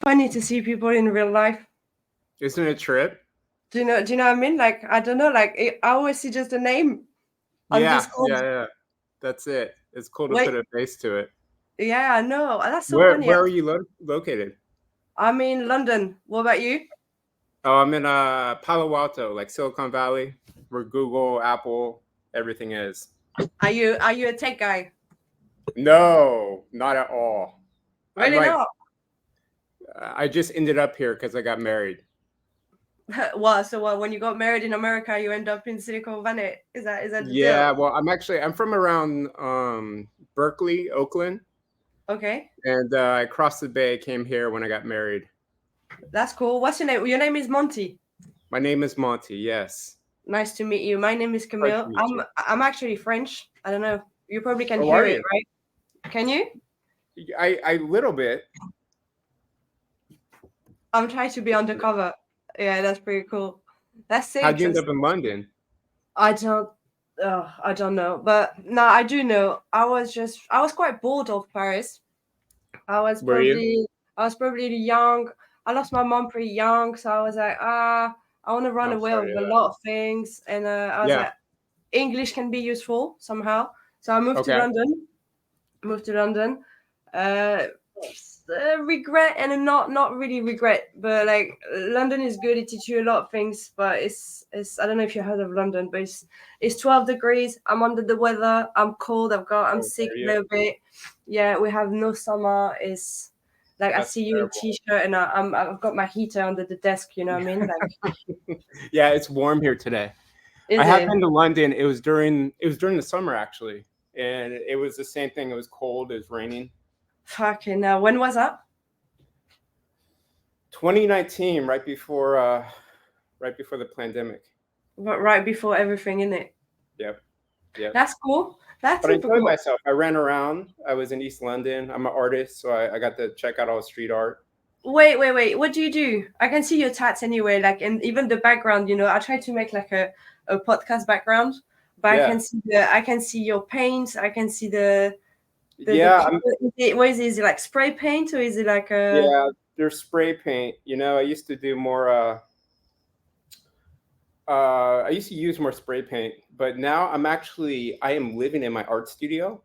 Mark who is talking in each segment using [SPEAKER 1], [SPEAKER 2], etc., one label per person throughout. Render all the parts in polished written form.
[SPEAKER 1] funny to see people in real life.
[SPEAKER 2] Isn't it a trip?
[SPEAKER 1] Do you know what I mean? Like, I don't know, like I always see just a name on
[SPEAKER 2] Yeah,
[SPEAKER 1] Discord.
[SPEAKER 2] yeah. That's it. It's cool to
[SPEAKER 1] Wait,
[SPEAKER 2] put a face to it.
[SPEAKER 1] yeah, I know. That's so
[SPEAKER 2] Where
[SPEAKER 1] funny.
[SPEAKER 2] where are you located?
[SPEAKER 1] I'm in London. What about you?
[SPEAKER 2] Oh, I'm in Palo Alto, like Silicon Valley, where Google, Apple, everything is.
[SPEAKER 1] Are you a tech guy?
[SPEAKER 2] No, not at all. I'm
[SPEAKER 1] Really
[SPEAKER 2] like,
[SPEAKER 1] not?
[SPEAKER 2] I just ended up here because I got married.
[SPEAKER 1] Well, so when you got married in America, you end up in Silicon Valley. Is that the deal?
[SPEAKER 2] Yeah, well, I'm from around Berkeley, Oakland,
[SPEAKER 1] Okay,
[SPEAKER 2] and I crossed the bay, came here when I got married.
[SPEAKER 1] that's cool. What's your name? Your name is Monty.
[SPEAKER 2] My name is Monty. Yes,
[SPEAKER 1] Nice to meet you. My name is
[SPEAKER 2] nice to
[SPEAKER 1] Camille.
[SPEAKER 2] meet
[SPEAKER 1] I'm
[SPEAKER 2] you.
[SPEAKER 1] I'm actually French. I don't know. You probably can
[SPEAKER 2] How
[SPEAKER 1] hear
[SPEAKER 2] are
[SPEAKER 1] it,
[SPEAKER 2] you?
[SPEAKER 1] right? Can you?
[SPEAKER 2] I little bit.
[SPEAKER 1] I'm trying to be undercover. Yeah, that's pretty cool. That's
[SPEAKER 2] How'd
[SPEAKER 1] sick.
[SPEAKER 2] you end up in London?
[SPEAKER 1] I don't. I don't know, but no, I do know. I was quite bored of Paris. I was
[SPEAKER 2] Were you?
[SPEAKER 1] probably I was probably young. I lost my mom pretty young, so I was like, I want to run
[SPEAKER 2] I'm
[SPEAKER 1] away
[SPEAKER 2] sorry to
[SPEAKER 1] with
[SPEAKER 2] hear
[SPEAKER 1] a
[SPEAKER 2] that.
[SPEAKER 1] lot of things, and I was
[SPEAKER 2] Yeah.
[SPEAKER 1] like, English can be useful somehow. So I moved to
[SPEAKER 2] Okay.
[SPEAKER 1] London. Moved to London. Uh, regret and not really regret, but like London is good. It teaches you a lot of things, but it's I don't know if you heard of London, but it's 12 degrees. I'm under the weather. I'm cold. I'm
[SPEAKER 2] Oh,
[SPEAKER 1] sick
[SPEAKER 2] are
[SPEAKER 1] a
[SPEAKER 2] you?
[SPEAKER 1] little bit. Yeah, we have no summer. It's like I
[SPEAKER 2] That's
[SPEAKER 1] see you in
[SPEAKER 2] terrible.
[SPEAKER 1] t-shirt and I've got my heater under the desk. You know what I mean? Like,
[SPEAKER 2] Yeah, it's warm here today. I
[SPEAKER 1] is
[SPEAKER 2] have
[SPEAKER 1] it
[SPEAKER 2] been to London. It was during the summer actually, and it was the same thing. It was cold. It was raining.
[SPEAKER 1] fucking? When was that?
[SPEAKER 2] 2019, right before the pandemic.
[SPEAKER 1] But right before everything in it.
[SPEAKER 2] Yep, yep.
[SPEAKER 1] That's cool. That's
[SPEAKER 2] But I
[SPEAKER 1] super
[SPEAKER 2] enjoyed
[SPEAKER 1] cool.
[SPEAKER 2] myself. I ran around. I was in East London. I'm an artist, so I got to check out all the street art.
[SPEAKER 1] Wait. What do you do? I can see your tats anyway, like, and even the background. I try to make like a podcast background, but
[SPEAKER 2] Yeah,
[SPEAKER 1] I can see your paint. I can see the
[SPEAKER 2] yeah,
[SPEAKER 1] color. What is it? Is it like spray paint or is it like a
[SPEAKER 2] yeah. There's spray paint. I used to do more. I used to use more spray paint, but now I am living in my art studio.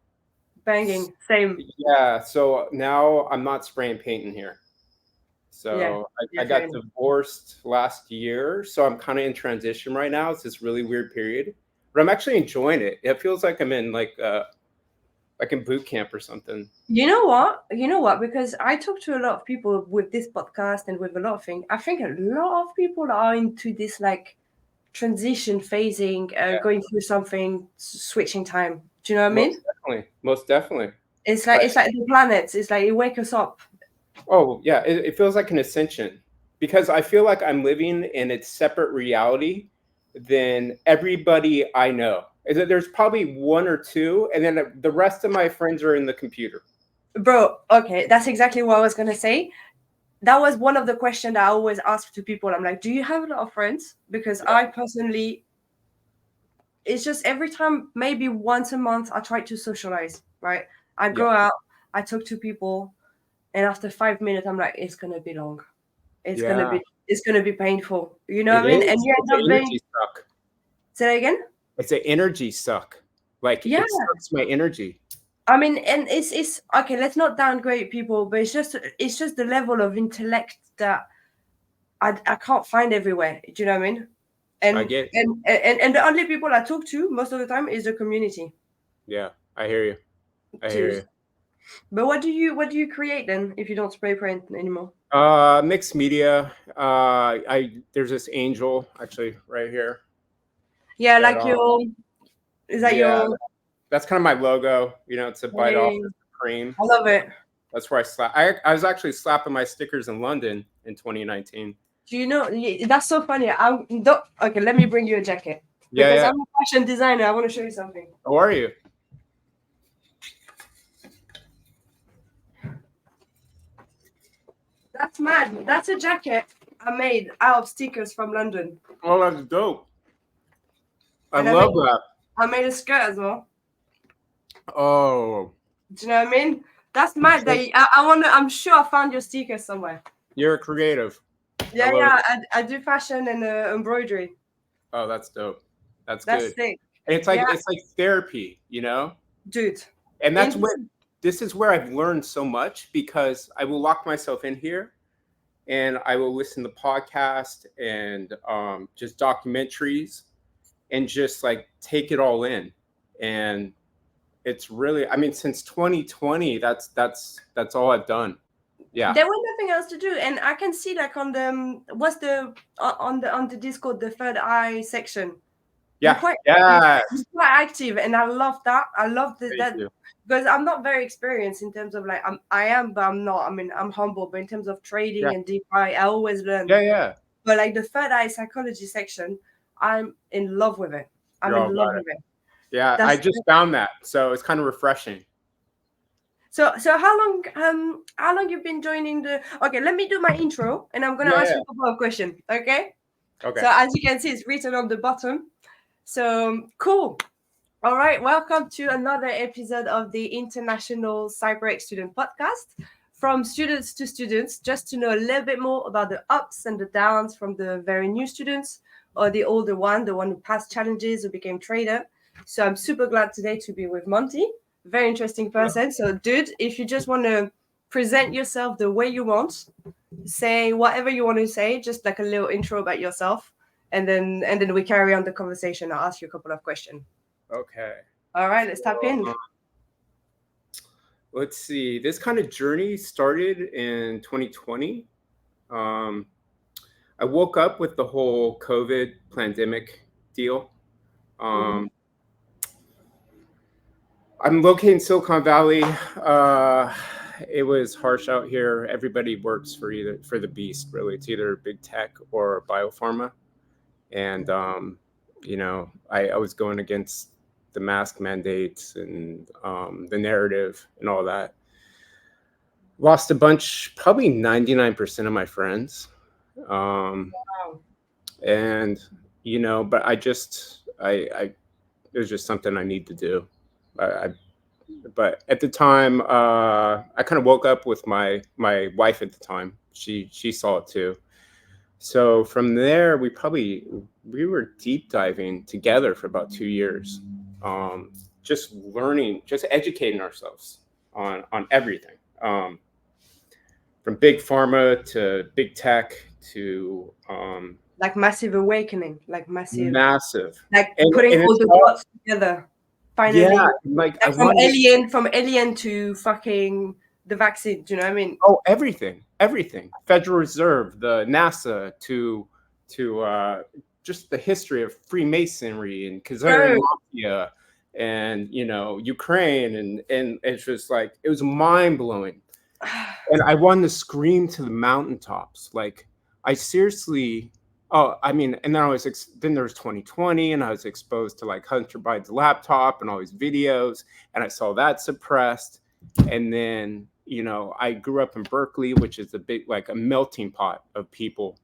[SPEAKER 1] banging? Same.
[SPEAKER 2] Yeah, so now I'm not spraying paint in here.
[SPEAKER 1] Yeah.
[SPEAKER 2] So I
[SPEAKER 1] Yeah. Fair
[SPEAKER 2] got
[SPEAKER 1] enough.
[SPEAKER 2] divorced last year, so I'm kind of in transition right now. It's this really weird period, but I'm actually enjoying it. It feels like I'm in like in boot camp or something.
[SPEAKER 1] You know what? You know what? Because I talk to a lot of people with this podcast and with a lot of things. I think a lot of people are into this like transition phasing,
[SPEAKER 2] Yeah,
[SPEAKER 1] going through something, switching time. Do you know what I mean?
[SPEAKER 2] most definitely, most definitely.
[SPEAKER 1] It's like
[SPEAKER 2] But
[SPEAKER 1] it's like the planets. It's like it wake us up.
[SPEAKER 2] oh yeah, it feels like an ascension because I feel like I'm living in a separate reality than everybody I know. Is that there's probably one or two, and then the rest of my friends are in the computer.
[SPEAKER 1] Bro, okay, that's exactly what I was gonna say. That was one of the questions I always ask to people. I'm like, do you have a lot of friends? Because
[SPEAKER 2] Yeah,
[SPEAKER 1] I personally, it's just every time, maybe once a month, I try to socialize, right? I
[SPEAKER 2] yeah,
[SPEAKER 1] go out, I talk to people, and after 5 minutes, I'm like, it's gonna be long. It's gonna
[SPEAKER 2] yeah.
[SPEAKER 1] be it's gonna be painful. You know
[SPEAKER 2] It
[SPEAKER 1] what I mean? And
[SPEAKER 2] is.
[SPEAKER 1] you
[SPEAKER 2] It's
[SPEAKER 1] end
[SPEAKER 2] an
[SPEAKER 1] up being
[SPEAKER 2] energy suck.
[SPEAKER 1] say that again?
[SPEAKER 2] It's an energy suck. Like
[SPEAKER 1] Yeah.
[SPEAKER 2] it sucks my energy.
[SPEAKER 1] I mean, and it's okay. Let's not downgrade people, but it's just the level of intellect that I can't find everywhere. Do you know what I mean?
[SPEAKER 2] I
[SPEAKER 1] And
[SPEAKER 2] get.
[SPEAKER 1] and the only people I talk to most of the time is the community.
[SPEAKER 2] Yeah, I hear you. I hear
[SPEAKER 1] Too.
[SPEAKER 2] you.
[SPEAKER 1] But what do you create then if you don't spray paint anymore?
[SPEAKER 2] Mixed media. I There's this angel actually right here
[SPEAKER 1] Yeah,
[SPEAKER 2] that
[SPEAKER 1] like your is that
[SPEAKER 2] yeah,
[SPEAKER 1] your
[SPEAKER 2] that's kind of my logo. It's a bite off
[SPEAKER 1] I
[SPEAKER 2] of cream.
[SPEAKER 1] love it.
[SPEAKER 2] That's where I was actually slapping my stickers in London in 2019.
[SPEAKER 1] Do you know that's so funny? Okay, let me bring you a jacket
[SPEAKER 2] Yeah,
[SPEAKER 1] because
[SPEAKER 2] yeah.
[SPEAKER 1] I'm a fashion designer. I want to show you something.
[SPEAKER 2] How are you?
[SPEAKER 1] That's mad. That's a jacket I made out of stickers from London,
[SPEAKER 2] Oh, that's dope. I
[SPEAKER 1] and
[SPEAKER 2] love that.
[SPEAKER 1] I made a skirt as well.
[SPEAKER 2] Oh,
[SPEAKER 1] Do you know what I mean? That's mad. That I'm sure I found your stickers somewhere.
[SPEAKER 2] You're a creative.
[SPEAKER 1] Yeah, yeah. I do fashion and embroidery.
[SPEAKER 2] Oh, that's dope. That's
[SPEAKER 1] That's
[SPEAKER 2] good.
[SPEAKER 1] sick.
[SPEAKER 2] And it's
[SPEAKER 1] Yeah,
[SPEAKER 2] like therapy, you know?
[SPEAKER 1] dude.
[SPEAKER 2] And that's what
[SPEAKER 1] In-
[SPEAKER 2] this is where I've learned so much, because I will lock myself in here and I will listen to podcasts and just documentaries and just like take it all in. And it's really, I mean, since 2020, that's all I've done. Yeah.
[SPEAKER 1] There was nothing else to do, and I can see like on the what's the on the Discord, the third eye section.
[SPEAKER 2] Yeah. Yes.
[SPEAKER 1] You're quite active, and I love that. I love
[SPEAKER 2] Thank
[SPEAKER 1] that
[SPEAKER 2] you.
[SPEAKER 1] because I'm not very experienced in terms of like I am, but I'm not. I mean, I'm humble, but in terms of trading
[SPEAKER 2] Yeah.
[SPEAKER 1] and DeFi, I always learn.
[SPEAKER 2] Yeah. Yeah.
[SPEAKER 1] But like the third eye psychology section, I'm in love with it. I'm
[SPEAKER 2] You're all
[SPEAKER 1] in love
[SPEAKER 2] about it.
[SPEAKER 1] with it.
[SPEAKER 2] Yeah. I just found that. So it's kind of refreshing.
[SPEAKER 1] So how long you've been joining the? Okay, let me do my intro, and I'm gonna ask you a couple of questions. Okay.
[SPEAKER 2] Okay.
[SPEAKER 1] So as you can see, it's written on the bottom. So cool. All right, welcome to another episode of the International CYPRX Student Podcast. From students to students, just to know a little bit more about the ups and the downs from the very new students or the older one, the one who passed challenges, who became trader. So I'm super glad today to be with Monty. Very interesting person. So, dude, if you just want to present yourself the way you want, say whatever you want to say, just like a little intro about yourself, and then we carry on the conversation. I'll ask you a couple of questions.
[SPEAKER 2] Okay.
[SPEAKER 1] All right, let's tap in.
[SPEAKER 2] Let's see. This kind of journey started in 2020. I woke up with the whole COVID pandemic deal. I'm located in Silicon Valley. It was harsh out here. Everybody works for the beast, really. It's either big tech or biopharma. And, I was going against the mask mandates and the narrative and all that. Lost a bunch, probably 99% of my friends.
[SPEAKER 1] Wow.
[SPEAKER 2] And, but it was just something I need to do. But at the time, I kind of woke up with my wife at the time. She saw it too. So from there, we were deep diving together for about 2 years, just learning, just educating ourselves on everything, from big pharma to big tech to
[SPEAKER 1] like massive awakening, like massive, like
[SPEAKER 2] and
[SPEAKER 1] putting all the dots together. Finally,
[SPEAKER 2] yeah, like I
[SPEAKER 1] from
[SPEAKER 2] wanted
[SPEAKER 1] alien to fucking the vaccine. Do you know what I mean?
[SPEAKER 2] Oh, everything. Federal Reserve, the NASA, to just the history of Freemasonry and Khazarian Mafia, and Ukraine, and it's just like it was mind blowing, and I wanted to scream to the mountaintops. Like I seriously. Oh, I mean, and then then there was 2020, and I was exposed to like Hunter Biden's laptop and all these videos, and I saw that suppressed, and then. I grew up in Berkeley, which is a melting pot of people,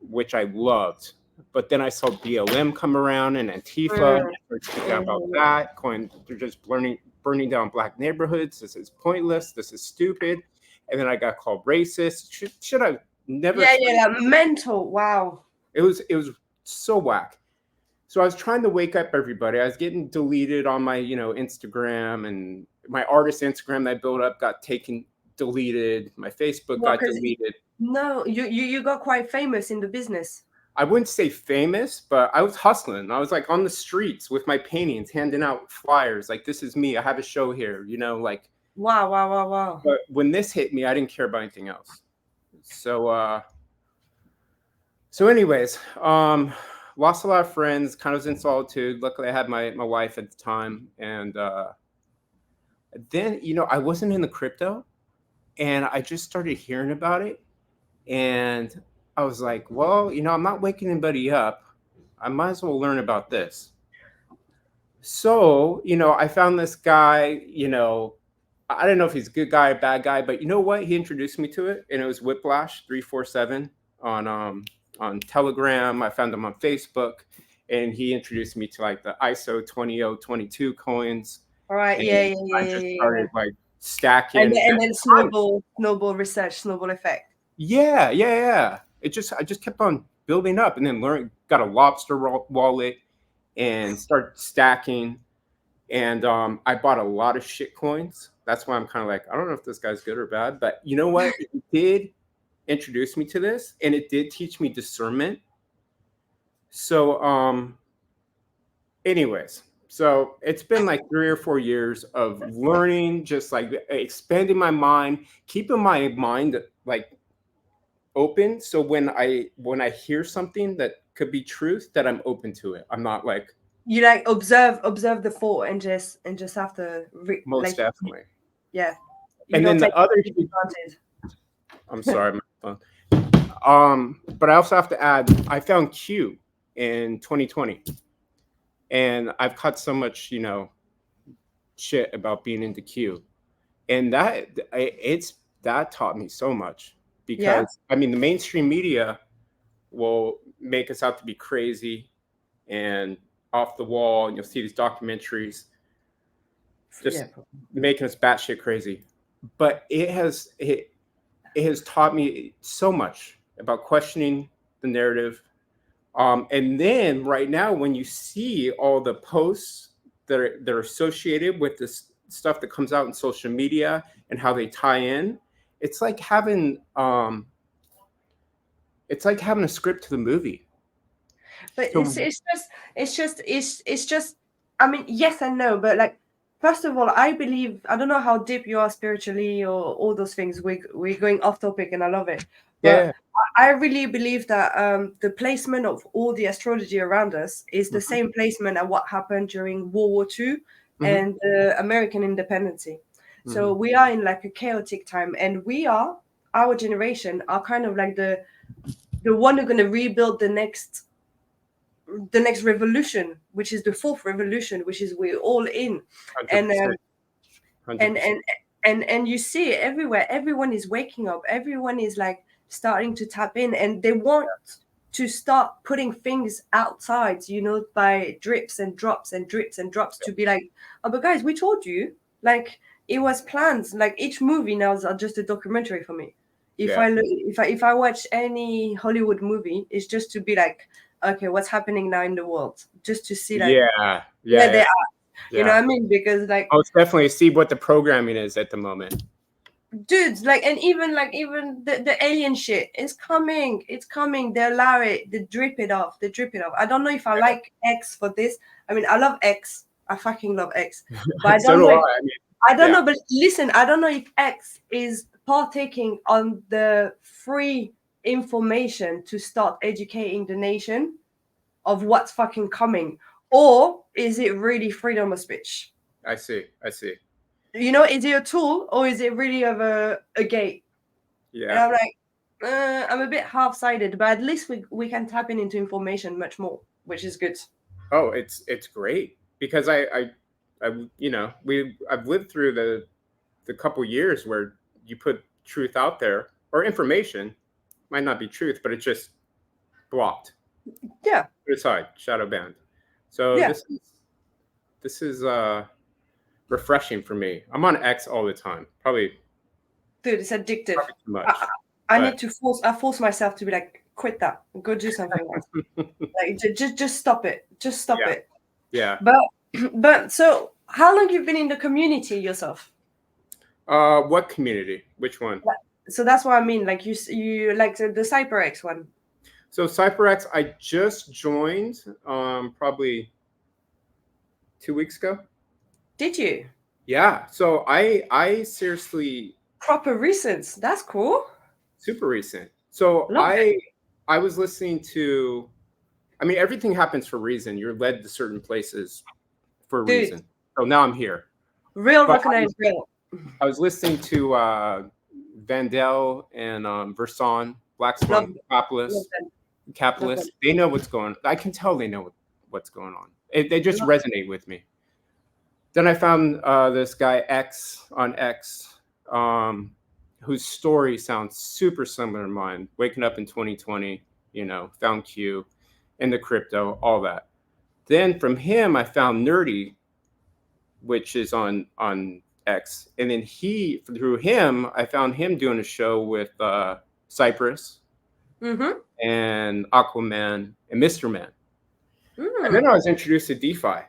[SPEAKER 2] which I loved. But then I saw BLM come around and Antifa, and I started speaking about that, they're just burning down black neighborhoods. This is pointless. This is stupid. And then I got called racist. Should I never?
[SPEAKER 1] Yeah, mental. Wow.
[SPEAKER 2] It was so whack. So I was trying to wake up everybody. I was getting deleted on my, Instagram, and my artist Instagram that I built up got deleted. My Facebook got deleted.
[SPEAKER 1] No, you got quite famous in the business.
[SPEAKER 2] I wouldn't say famous, but I was hustling. I was like on the streets with my paintings, handing out flyers. Like, this is me. I have a show here, like.
[SPEAKER 1] Wow.
[SPEAKER 2] But when this hit me, I didn't care about anything else. So anyways, lost a lot of friends, kind of was in solitude. Luckily, I had my wife at the time. And then, I wasn't in the crypto, and I just started hearing about it. And I was like, well, I'm not waking anybody up. I might as well learn about this. So, I found this guy, I don't know if he's a good guy or bad guy, but you know what? He introduced me to it, and it was Whiplash 347 on Telegram. I found him on Facebook, and he introduced me to like the ISO 20022 coins.
[SPEAKER 1] All right,
[SPEAKER 2] I just started like stacking.
[SPEAKER 1] And then snowball research, snowball effect.
[SPEAKER 2] Yeah. I just kept on building up, and then got a lobster wallet and started stacking. And I bought a lot of shit coins. That's why I'm kind of like, I don't know if this guy's good or bad, but you know what? It did introduce me to this, and it did teach me discernment. So anyways, so it's been like 3 or 4 years of learning, just like expanding my mind, keeping my mind like open. So when I hear something that could be truth, that I'm open to it. I'm not like,
[SPEAKER 1] you like observe the thought and just have to
[SPEAKER 2] most definitely.
[SPEAKER 1] Yeah. You
[SPEAKER 2] And
[SPEAKER 1] don't
[SPEAKER 2] then
[SPEAKER 1] take
[SPEAKER 2] the other,
[SPEAKER 1] advantage.
[SPEAKER 2] I'm sorry, my phone. But I also have to add, I found Q in 2020, and I've caught so much, shit about being into Q, and that taught me so much, because I mean, the mainstream media will make us out to be crazy and off the wall, and you'll see these documentaries just making us batshit crazy. But it has taught me so much about questioning the narrative. And then right now, when you see all the posts that are associated with this stuff that comes out in social media and how they tie in, it's like having a script to the movie.
[SPEAKER 1] But so, it's just I mean, yes and no, but like, first of all, I believe, I don't know how deep you are spiritually or all those things. We're going off topic, and I love it. But I really believe that the placement of all the astrology around us is the same placement as what happened during World War II and American independence. So we are in like a chaotic time, and our generation are kind of like the one who's going to rebuild the next revolution, which is the fourth revolution, which is we're all in.
[SPEAKER 2] 100%.
[SPEAKER 1] And you see it everywhere. Everyone is waking up. Everyone is like starting to tap in, and they want to start putting things outside, by drips and drops to be like, oh, but guys, we told you, like, it was planned. Like, each movie now is just a documentary for me. If I watch any Hollywood movie, it's just to be like, okay, what's happening now in the world, just to see like where they are. You know what I mean? Because like,
[SPEAKER 2] I'll definitely see what the programming is at the moment.
[SPEAKER 1] Dudes, like, and even the alien shit is coming. It's coming. They allow it. They drip it off. I don't know if I like X for this. I mean, I love X. I fucking love X. But I don't know. I don't know. But listen, I don't know if X is partaking on the free information to start educating the nation of what's fucking coming, or is it really freedom of speech?
[SPEAKER 2] I see.
[SPEAKER 1] Is it a tool, or is it really of a gate?
[SPEAKER 2] Yeah.
[SPEAKER 1] And I'm like, I'm a bit half-sided, but at least we can tap into information much more, which is good.
[SPEAKER 2] Oh, it's great, because I've lived through the couple years where you put truth out there, or information, might not be truth, but it's just blocked.
[SPEAKER 1] Yeah.
[SPEAKER 2] Put aside, shadow banned. So this is refreshing for me. I'm on X all the time. Probably.
[SPEAKER 1] Dude, it's addictive.
[SPEAKER 2] Too much,
[SPEAKER 1] I need to force myself to be like, quit that, go do something else. Like, just stop it. Just stop it.
[SPEAKER 2] Yeah.
[SPEAKER 1] But so how long you've been in the community yourself?
[SPEAKER 2] What community? Which one?
[SPEAKER 1] So that's what I mean. Like, you like the CYPRX one.
[SPEAKER 2] So CYPRX, I just joined probably 2 weeks ago.
[SPEAKER 1] Did you?
[SPEAKER 2] Yeah. So I seriously.
[SPEAKER 1] Proper recent. That's cool.
[SPEAKER 2] Super recent. So I was listening to. I mean, everything happens for a reason. You're led to certain places for a reason. So now I'm here.
[SPEAKER 1] Real recognized real.
[SPEAKER 2] I was listening to Vandell and Verson, Black Swan, Capitalist. They know what's going on. I can tell they know what's going on. They just resonate with me. Then I found this guy X on X, whose story sounds super similar to mine. Waking up in 2020, found Q, and the crypto, all that. Then from him, I found Nerdy, which is on CYPRX, and then through him, I found him doing a show with Cypress and Aquaman and Mr. Man. And then I was introduced to DeFi.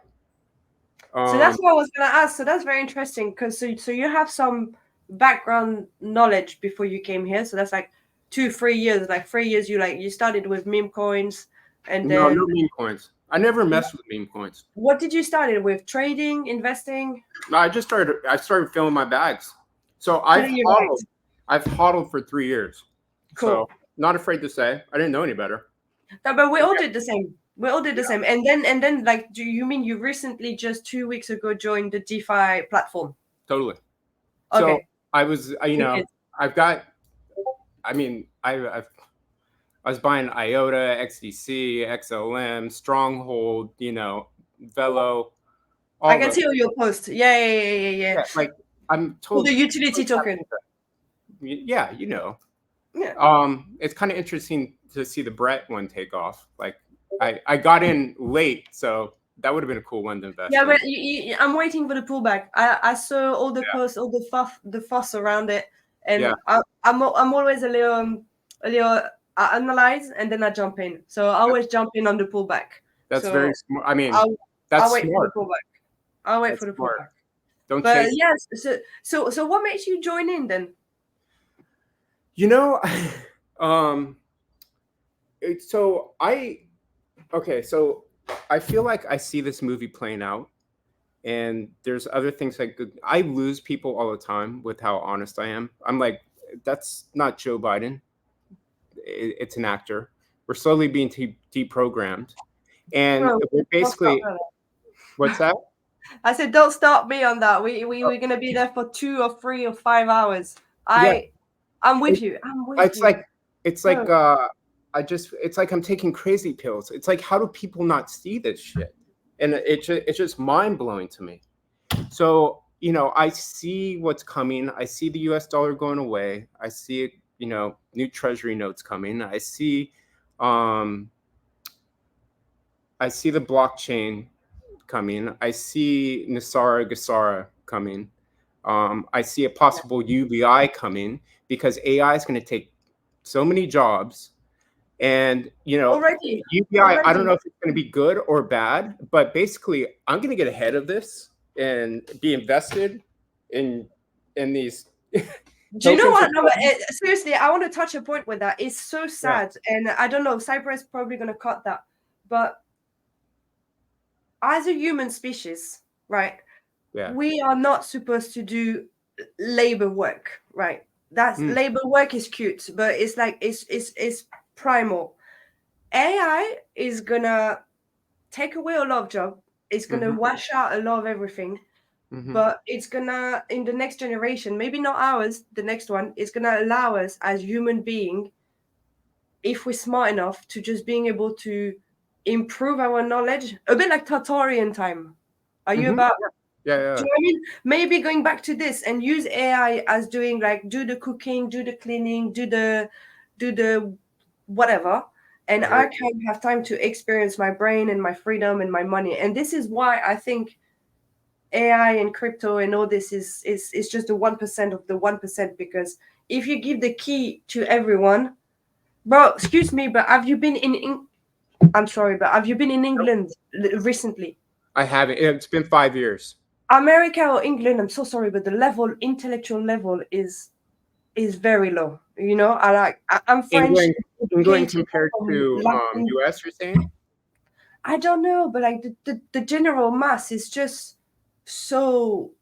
[SPEAKER 1] So that's what I was going to ask. So that's very interesting because so you have some background knowledge before you came here. So that's like 2-3 years. Like 3 years, you started with meme coins, and then
[SPEAKER 2] no meme coins. I never messed with meme coins.
[SPEAKER 1] What did you start with? Trading, investing?
[SPEAKER 2] No, I started filling my bags. So I've hodled for 3 years.
[SPEAKER 1] Cool.
[SPEAKER 2] So not afraid to say I didn't know any better.
[SPEAKER 1] No, but we all did the same. We all did the same. And then like, do you mean you recently just 2 weeks ago joined the DeFi platform?
[SPEAKER 2] Totally.
[SPEAKER 1] Okay.
[SPEAKER 2] So I was, I was buying IOTA, XDC, XLM, Stronghold, Velo.
[SPEAKER 1] I can see all your posts. Yeah.
[SPEAKER 2] Like I'm totally
[SPEAKER 1] the utility token.
[SPEAKER 2] Yeah,
[SPEAKER 1] Yeah.
[SPEAKER 2] It's kind of interesting to see the Brett one take off. Like I got in late, so that would have been a cool one to invest.
[SPEAKER 1] Yeah, but I'm waiting for the pullback. I saw all the posts, all the fuss around it, and I'm always a little I analyze and then I jump in. So I always jump in on the pullback.
[SPEAKER 2] That's very smart. I mean,
[SPEAKER 1] I'll wait for the pullback. I'll wait for the pullback.
[SPEAKER 2] Don't
[SPEAKER 1] but
[SPEAKER 2] chase.
[SPEAKER 1] Yes, so what makes you join in then?
[SPEAKER 2] So I feel like I see this movie playing out, and there's other things like I lose people all the time with how honest I am. I'm like, that's not Joe Biden. It's an actor. We're slowly being deprogrammed, and we're basically. What's that?
[SPEAKER 1] I said, don't stop me on that. We're gonna be there for 2 or 3 or 5 hours. I'm with you.
[SPEAKER 2] It's like I'm taking crazy pills. It's like, how do people not see this shit? And it's just mind blowing to me. So, I see what's coming. I see the US dollar going away. I see, new treasury notes coming. I see the blockchain coming. I see Gasara coming. I see a possible UBI coming because AI is going to take so many jobs. And, UBI, I don't know if it's going to be good or bad, but basically I'm going to get ahead of this and be invested in these.
[SPEAKER 1] Do you know what? No, seriously, I want to touch a point with that. It's so sad. And I don't know, Cypress is probably going to cut that. But as a human species, right? Yeah. We are not supposed to do labor work, right? That's labor work is cute, but it's like it's primal. AI is gonna take away a lot of jobs. It's gonna wash out a lot of everything. But it's gonna, in the next generation, maybe not ours, the next one, is gonna allow us as human beings, if we're smart enough, to just being able to improve our knowledge, a bit like Tartarian time. Are you about?
[SPEAKER 2] Yeah.
[SPEAKER 1] Do you know what I mean? Maybe going back to this and use AI as doing like do the cooking, do the cleaning, do the whatever, and I can have time to experience my brain and my freedom and my money. And this is why I think AI and crypto and all this is just the 1% of the 1%, because if you give the key to everyone, bro, excuse me, but have you been I'm sorry, but have you been in England recently?
[SPEAKER 2] I haven't. It's been 5 years.
[SPEAKER 1] America or England, I'm so sorry, but the intellectual level is very low. I'm French.
[SPEAKER 2] England compared to US, you're saying?
[SPEAKER 1] I don't know, but like the general mass is just so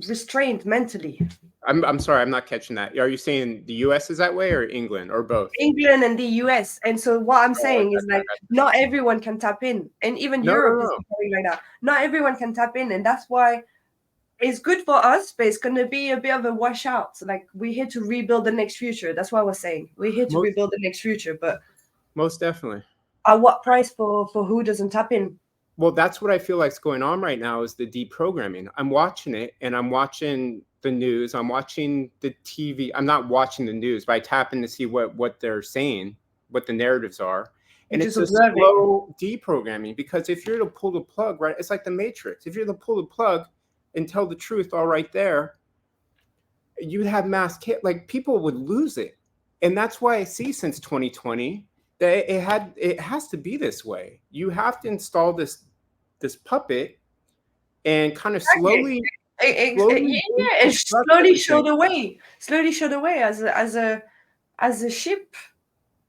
[SPEAKER 1] restrained mentally.
[SPEAKER 2] I'm sorry, I'm not catching that. Are you saying the US is that way or England or both?
[SPEAKER 1] England and the US. And so what I'm saying is like not everyone can tap in. And even Europe is going like that. Not everyone can tap in. And that's why it's good for us, but it's going to be a bit of a washout. So like we're here to rebuild the next future. That's what I was saying. We're here to rebuild the next future. But
[SPEAKER 2] most definitely.
[SPEAKER 1] At what price for who doesn't tap in?
[SPEAKER 2] Well, that's what I feel like is going on right now is the deprogramming. I'm watching it and I'm watching the news. I'm watching the TV. I'm not watching the news, but I tap in to see what they're saying, what the narratives are. And it's a slow deprogramming, because if you're to pull the plug, right, it's like the Matrix. If you're to pull the plug, and tell the truth all right there, you'd have mass like people would lose it. And that's why I see since 2020 that it has to be this way. You have to install this puppet and kind of slowly
[SPEAKER 1] Yeah, and slowly show the way. Slowly show the way as a ship,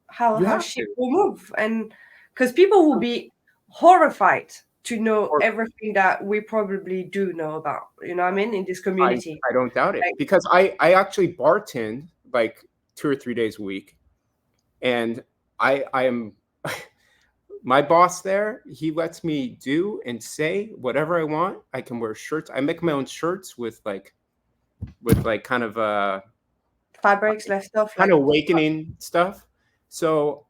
[SPEAKER 1] how ship will move, and because people will be horrified to know everything that we probably do know about. You know what I mean? In this community,
[SPEAKER 2] I don't doubt it, because I actually bartend like 2 or 3 days a week, and I am my boss there. He lets me do and say whatever I want. I can wear shirts. I make my own shirts with kind of
[SPEAKER 1] fabrics left off,
[SPEAKER 2] kind of awakening stuff. So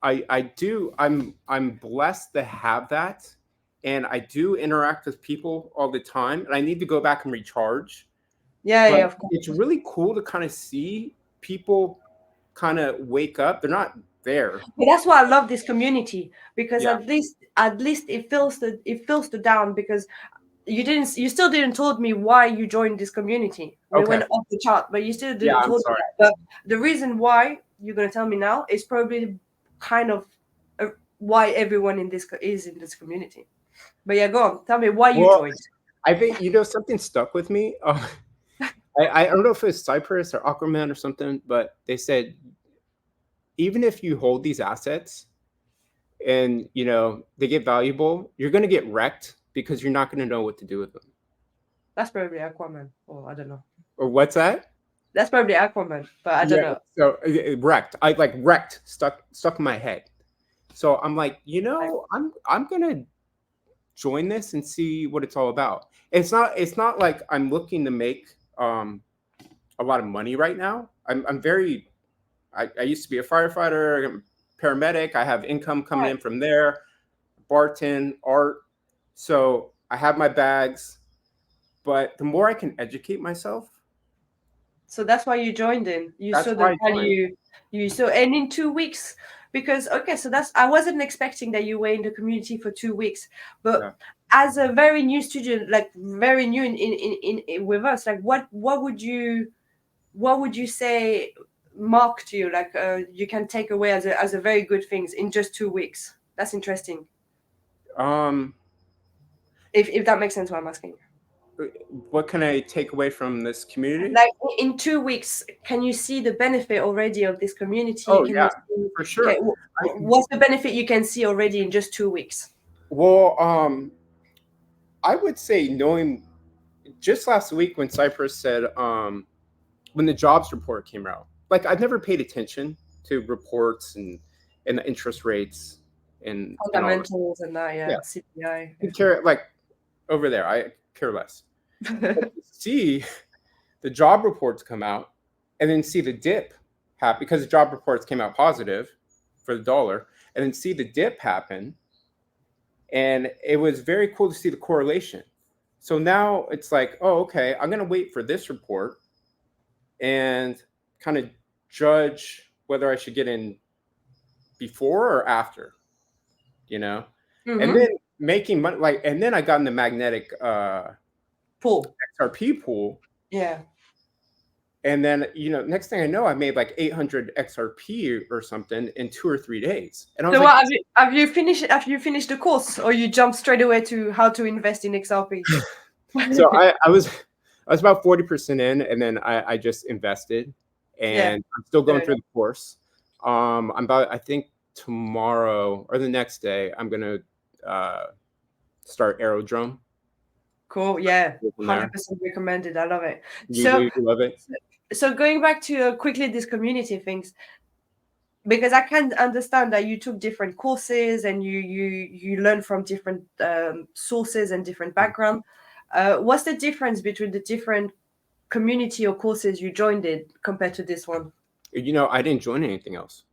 [SPEAKER 2] I do. I'm blessed to have that, and I do interact with people all the time. And I need to go back and recharge.
[SPEAKER 1] Yeah, of course.
[SPEAKER 2] It's really cool to kind of see people kind of wake up. They're not there.
[SPEAKER 1] But that's why I love this community, because at least it fills the down, because you still didn't told me why you joined this community. We went off the chart, but you still didn't told me that. But the reason why you're gonna tell me now is probably kind of why everyone is in this community. But yeah, go on. Tell me why you joined.
[SPEAKER 2] I think something stuck with me. I don't know if it's Cypress or Aquaman or something, but they said even if you hold these assets and they get valuable, you're going to get wrecked because you're not going to know what to do with them.
[SPEAKER 1] That's probably Aquaman, or I don't know.
[SPEAKER 2] Or what's that?
[SPEAKER 1] That's probably Aquaman, but I don't know.
[SPEAKER 2] So wrecked. I wrecked stuck in my head. So I'm like, I'm gonna join this and see what it's all about. It's not like I'm looking to make a lot of money right now. I'm very. I used to be a firefighter, I'm a paramedic. I have income coming in from there, bartend, art. So I have my bags, but the more I can educate myself.
[SPEAKER 1] So that's why you joined in. You saw the value. You saw, and in 2 weeks, because so I wasn't expecting that you were in the community for 2 weeks, but as a very new student, like very new in with us, like what would you say marked you, like you can take away as a very good things in just 2 weeks? That's interesting. If that makes sense, what I'm asking.
[SPEAKER 2] What can I take away from this community?
[SPEAKER 1] Like in 2 weeks, can you see the benefit already of this community?
[SPEAKER 2] Oh, yeah, for sure.
[SPEAKER 1] Okay, what's the benefit you can see already in just 2 weeks?
[SPEAKER 2] Well, I would say knowing just last week when Cypress said when the jobs report came out, like I've never paid attention to reports and the interest rates and
[SPEAKER 1] fundamentals and that, CPI.
[SPEAKER 2] I care, like over there, I care less. See the job reports come out and then see the dip happen, because the job reports came out positive for the dollar, and then see the dip happen. And it was very cool to see the correlation. So now it's like, oh, okay, I'm going to wait for this report and kind of judge whether I should get in before or after, and then making money, and then I got in the magnetic
[SPEAKER 1] pool,
[SPEAKER 2] XRP pool.
[SPEAKER 1] Yeah.
[SPEAKER 2] And then, next thing I know, I made like 800 XRP or something in 2 or 3 days. And I was
[SPEAKER 1] like, have you finished the course, or you jumped straight away to how to invest in XRP?
[SPEAKER 2] So I was about 40% in, and then I just invested, and I'm still going through the course. I think tomorrow or the next day, I'm going to start Aerodrome.
[SPEAKER 1] Cool. Yeah. 100% recommended. I love it.
[SPEAKER 2] You love it.
[SPEAKER 1] So going back to quickly these community things, because I can understand that you took different courses and you learn from different sources and different background. What's the difference between the different community or courses you joined in compared to this one?
[SPEAKER 2] I didn't join anything else.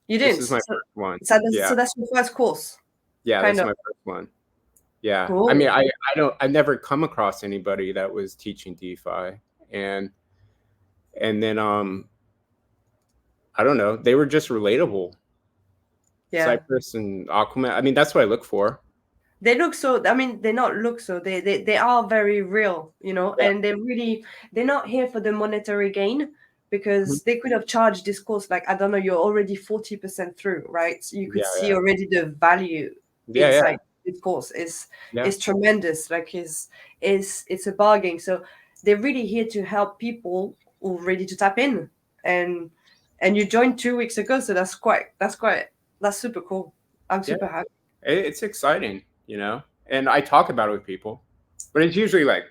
[SPEAKER 1] You didn't?
[SPEAKER 2] This is my first one.
[SPEAKER 1] So that's your first course?
[SPEAKER 2] Yeah, that's my first one. Yeah. Cool. I mean, I never come across anybody that was teaching DeFi, and then I don't know, they were just relatable. Yeah. Cypress and Aquaman. I mean, that's what I look for.
[SPEAKER 1] they look so, I mean, they not look so, they are very real, you know,
[SPEAKER 2] Yeah.
[SPEAKER 1] and they're not here for the monetary gain,
[SPEAKER 2] Mhm.
[SPEAKER 1] because they could have charged this course, like, I don't know, you're already 40% through, right? So you could
[SPEAKER 2] Yeah,
[SPEAKER 1] see
[SPEAKER 2] yeah,
[SPEAKER 1] already the value
[SPEAKER 2] yeah, yeah,
[SPEAKER 1] inside this course
[SPEAKER 2] yeah,
[SPEAKER 1] is tremendous. Like, is it's a bargain. So they're really here to help people who are ready to tap in. And you joined 2 weeks ago, so that's super cool. I'm
[SPEAKER 2] yeah.
[SPEAKER 1] super happy.
[SPEAKER 2] It's exciting, you know. And I talk about it with people, but it's usually like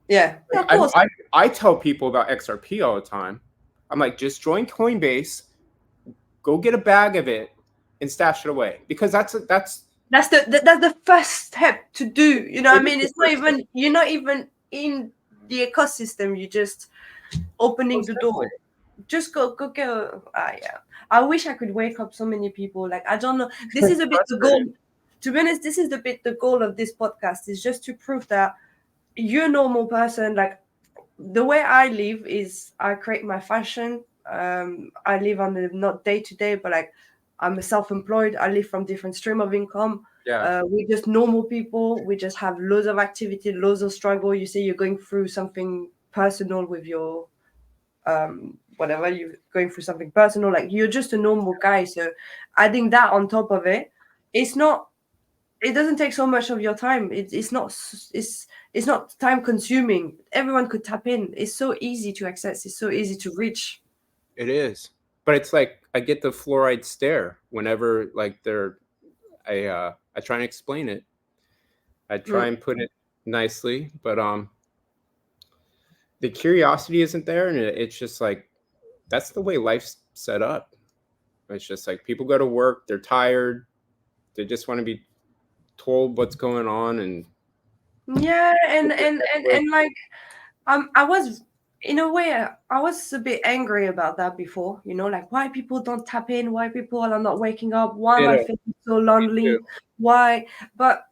[SPEAKER 1] Yeah, of
[SPEAKER 2] I
[SPEAKER 1] course.
[SPEAKER 2] I, I tell people about XRP all the time. I'm like, just join Coinbase, go get a bag of it, and stash it away because that's
[SPEAKER 1] That's the first step to do. You know what I
[SPEAKER 2] it is
[SPEAKER 1] mean?
[SPEAKER 2] the
[SPEAKER 1] It's not
[SPEAKER 2] first step.
[SPEAKER 1] even, you're not even in the ecosystem. You're just opening the
[SPEAKER 2] Exactly.
[SPEAKER 1] door. Just go. Yeah. I wish I could wake up so many people. Like, I don't know. This is a bit the goal.
[SPEAKER 2] Frustrating.
[SPEAKER 1] To be honest, this is the goal of this podcast, is just to prove that you're a normal person. Like, the way I live is I create my fashion. I live on the not day to day, but like, I'm a self-employed. I live from different stream of income.
[SPEAKER 2] Yeah,
[SPEAKER 1] We're just normal people. We just have loads of activity, loads of struggle. You say you're going through something personal with your whatever, you're going through something personal. Like, you're just a normal guy. So adding that on top of it, it's not, it doesn't take so much of your time. It's not time consuming. Everyone could tap in. It's so easy to access. It's so easy to reach.
[SPEAKER 2] it is. But it's like I get the fluoride stare whenever like they're I try and explain it. I try
[SPEAKER 1] Mm.
[SPEAKER 2] and put it nicely, but the curiosity isn't there, and it's just like that's the way life's set up. It's just like people go to work, they're tired, they just want to be told what's going on, and
[SPEAKER 1] Yeah, and like, I was, in a way, I was a bit angry about that before. You know, like, why people don't tap in, why people are not waking up, why am I
[SPEAKER 2] ditto,
[SPEAKER 1] feeling so
[SPEAKER 2] me too.
[SPEAKER 1] lonely, why? But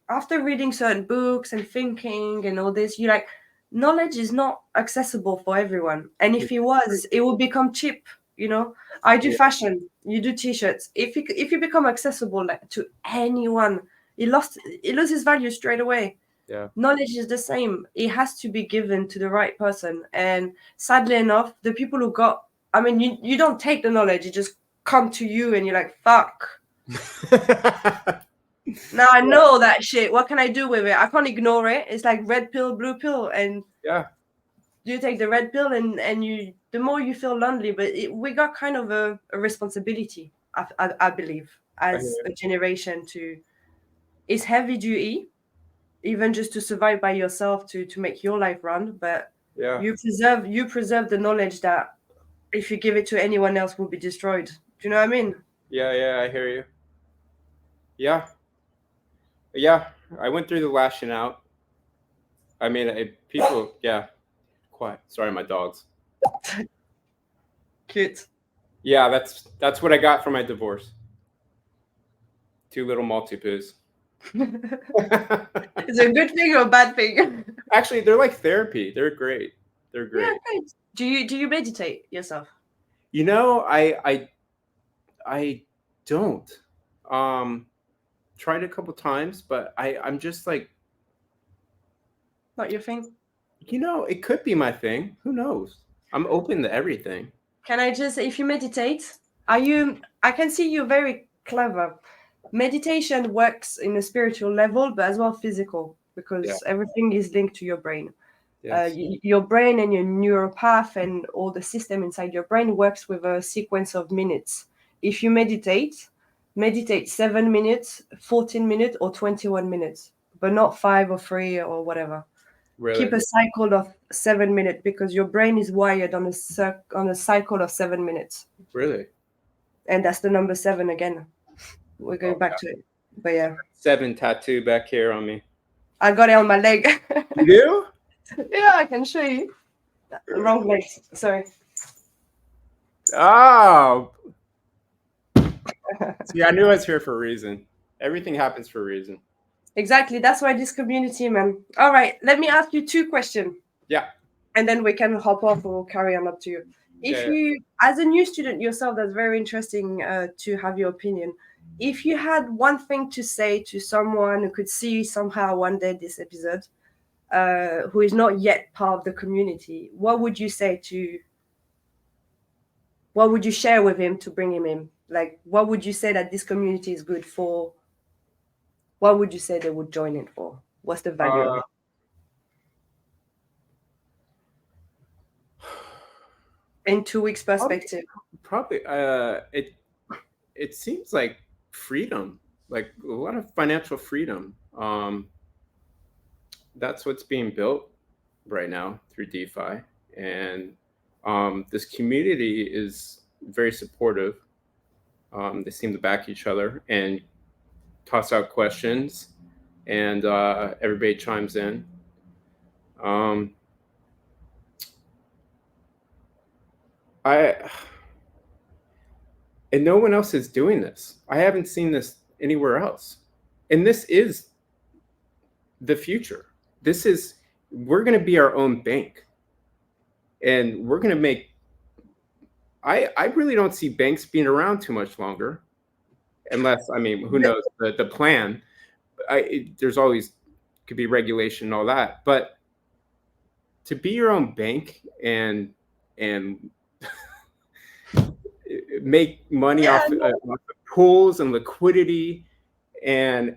[SPEAKER 1] after reading certain books and thinking and all this, you like, knowledge is not accessible for everyone, and if it was, it would become cheap. You know, I do
[SPEAKER 2] Yeah,
[SPEAKER 1] fashion, you do t-shirts. If you become accessible, like, to anyone, it loses value straight away.
[SPEAKER 2] yeah,
[SPEAKER 1] Knowledge is the same. It has to be given to the right person. And sadly enough, the people who got, I mean, you don't take the knowledge, it just come to you and you're like, fuck. Now I
[SPEAKER 2] yeah,
[SPEAKER 1] know that shit. What can I do with it? I can't ignore it. It's like red pill, blue pill. And
[SPEAKER 2] yeah.
[SPEAKER 1] you take the red pill, and you, the more you feel lonely. But we got kind of a responsibility, I believe,
[SPEAKER 2] I hear
[SPEAKER 1] as
[SPEAKER 2] you.
[SPEAKER 1] a generation to, it's heavy duty, even just to survive by yourself, to make your life run. But
[SPEAKER 2] Yeah,
[SPEAKER 1] you preserve the knowledge that if you give it to anyone else will be destroyed. Do you know what I mean?
[SPEAKER 2] yeah, yeah. I hear you. Yeah, yeah. I went through the lashing out. I mean, people. Yeah, quiet. Sorry, my dogs.
[SPEAKER 1] Cute.
[SPEAKER 2] Yeah, that's what I got for my divorce. Two little Maltepoos.
[SPEAKER 1] It's a good thing or a bad thing?
[SPEAKER 2] Actually, they're like therapy. They're great. They're
[SPEAKER 1] Yeah,
[SPEAKER 2] great.
[SPEAKER 1] great. Do you meditate yourself?
[SPEAKER 2] You know, I don't. Um, tried a couple times, but I'm just like,
[SPEAKER 1] Not your thing?
[SPEAKER 2] it could be my thing. Who knows? I'm open to everything.
[SPEAKER 1] Can I just, if you meditate, I can see you're very clever. Meditation works in a spiritual level, but as well physical,
[SPEAKER 2] Yeah.
[SPEAKER 1] because everything is linked to your brain.
[SPEAKER 2] Yes.
[SPEAKER 1] Your brain and your neural path and all the system inside your brain works with a sequence of minutes. If you meditate 7 minutes, 14 minutes, or 21 minutes, but not 5 or 3 or whatever.
[SPEAKER 2] Really.
[SPEAKER 1] Keep a cycle of 7 minutes, because your brain is wired on a cycle of 7 minutes,
[SPEAKER 2] Really.
[SPEAKER 1] and that's the number seven again. We're
[SPEAKER 2] Oh,
[SPEAKER 1] going back to it, but yeah,
[SPEAKER 2] 7 tattoo back here on me.
[SPEAKER 1] I got it on my leg.
[SPEAKER 2] You do?
[SPEAKER 1] Yeah, I can show you. Wrong leg. Sorry.
[SPEAKER 2] Oh. See, I knew I was here for a reason. Everything happens for a reason.
[SPEAKER 1] Exactly. That's why this community, man. All right. Let me ask you two questions,
[SPEAKER 2] Yeah.
[SPEAKER 1] and then we can hop off or carry on up to you.
[SPEAKER 2] Yeah.
[SPEAKER 1] If
[SPEAKER 2] Yeah.
[SPEAKER 1] you, as a new student yourself, that's very interesting to have your opinion. if you had one thing to say to someone who could see somehow one day this episode, who is not yet part of the community, what would you say to? What would you share with him to bring him in? Like, what would you say that this community is good for? What would you say they would join it for? What's the value of it? In 2 weeks perspective.
[SPEAKER 2] Probably it seems like freedom, like a lot of financial freedom. That's what's being built right now through DeFi, and this community is very supportive. They seem to back each other and toss out questions, and everybody chimes in. And no one else is doing this. I haven't seen this anywhere else. And this is the future. We're going to be our own bank. And we're going to make, I really don't see banks being around too much longer. Unless, I mean, who knows the plan. There's always could be regulation and all that. But to be your own bank and make money off pools and liquidity, and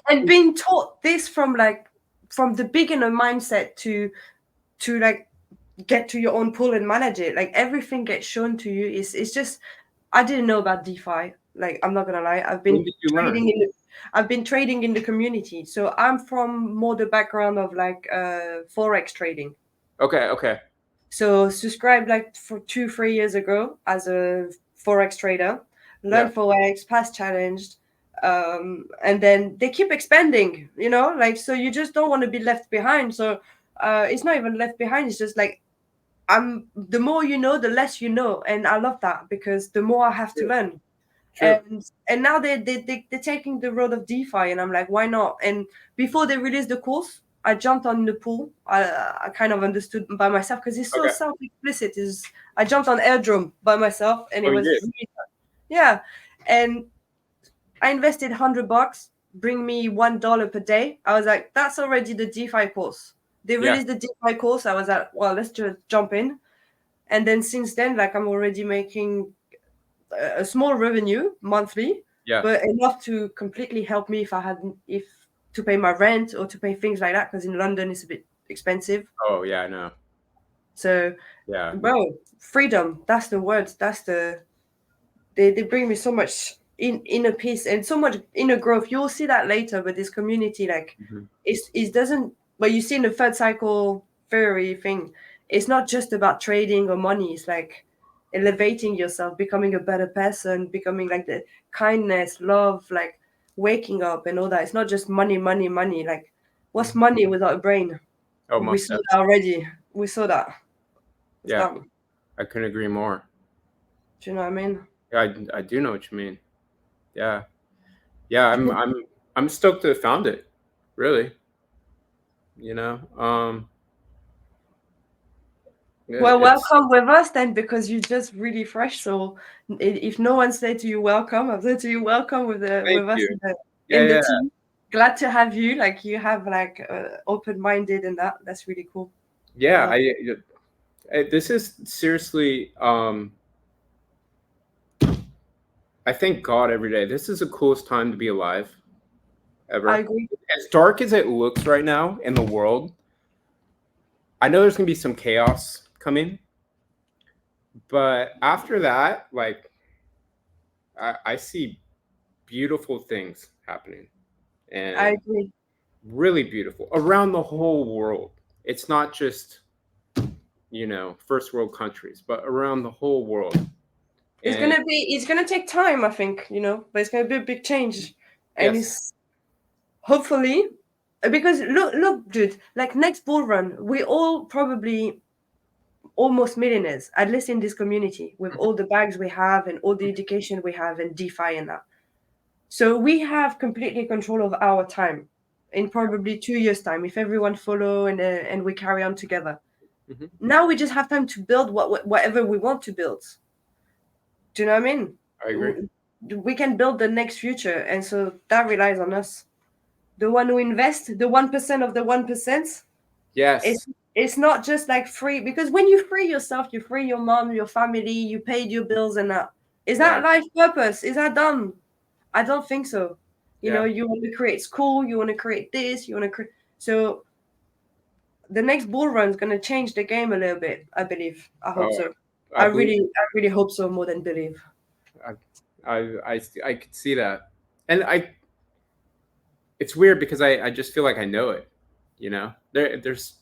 [SPEAKER 1] and being taught this from the beginner mindset to like get to your own pool and manage it. Like everything gets shown to you. It's just, I didn't know about DeFi. Like, I'm not gonna lie, I've been trading in the community. So I'm from more the background of like forex trading.
[SPEAKER 2] Okay.
[SPEAKER 1] So subscribed like for 2-3 years ago as a forex trader, learned forex, passed challenged, and then they keep expanding. Like, so you just don't want to be left behind. So it's not even left behind. It's just like the more you know, the less you know, and I love that because the more I have to learn. Sure. And now they're taking the road of DeFi, and I'm like, why not? And before they released the course, I jumped on the pool. I kind of understood by myself because it's so self-explicit. I jumped on airdrome by myself, and it was really fun. Yeah. And I invested $100, bring me $1 per day. I was like, that's already the DeFi course. They released the DeFi course. I was like, well, let's just jump in. And then since then, like, I'm already making a small revenue monthly, but enough to completely help me if to pay my rent or to pay things like that, because in London it's a bit expensive.
[SPEAKER 2] Oh yeah, I know.
[SPEAKER 1] So bro, freedom, that's the word. They bring me so much inner peace and so much inner growth. You'll see that later, but this community, like, it doesn't, but you see in the third cycle theory thing, it's not just about trading or money. It's like elevating yourself, becoming a better person, becoming like the kindness, love, like waking up and all that. It's not just money. Like, what's money without a brain? We saw that already. We saw that. It's done.
[SPEAKER 2] I couldn't agree more.
[SPEAKER 1] Do you know what I mean?
[SPEAKER 2] Yeah, I do know what you mean. Yeah. I'm stoked to have found it. Really.
[SPEAKER 1] Well, welcome with us then, because you're just really fresh. So if no one said to you welcome, I've said to you welcome with us in the team. Glad to have you. Like, you have like open-minded and that's really cool.
[SPEAKER 2] Yeah, this is seriously. I thank God every day. This is the coolest time to be alive ever.
[SPEAKER 1] I agree.
[SPEAKER 2] As dark as it looks right now in the world, I know there's gonna be some chaos coming, but after that, like, I see beautiful things happening, and
[SPEAKER 1] I agree.
[SPEAKER 2] Really beautiful around the whole world. It's not just first world countries, but around the whole world.
[SPEAKER 1] It's gonna take time, I think, but it's gonna be a big change, and it's hopefully, because look, dude, like next bull run, we all probably almost millionaires, at least in this community, with all the bags we have and all the education we have and DeFi and that. So we have completely control of our time in probably 2 years' time if everyone follow and we carry on together. Now we just have time to build whatever we want to build. Do you know what I mean?
[SPEAKER 2] I agree.
[SPEAKER 1] we can build the next future, and so that relies on us. The one who invest, the 1% of the 1%.
[SPEAKER 2] Yes.
[SPEAKER 1] It's not just like free, because when you free yourself, you free your mom, your family, you paid your bills, and that is
[SPEAKER 2] Yeah.
[SPEAKER 1] that life purpose? Is that done? I don't think so. You
[SPEAKER 2] Yeah.
[SPEAKER 1] know, you want to create school, you want to create this, you want to create. So the next bull run is going to change the game a little bit. I believe. I hope
[SPEAKER 2] Oh,
[SPEAKER 1] so.
[SPEAKER 2] I believe
[SPEAKER 1] I really hope so more than believe.
[SPEAKER 2] I could see that, and it's weird because I just feel like I know it. You know, there's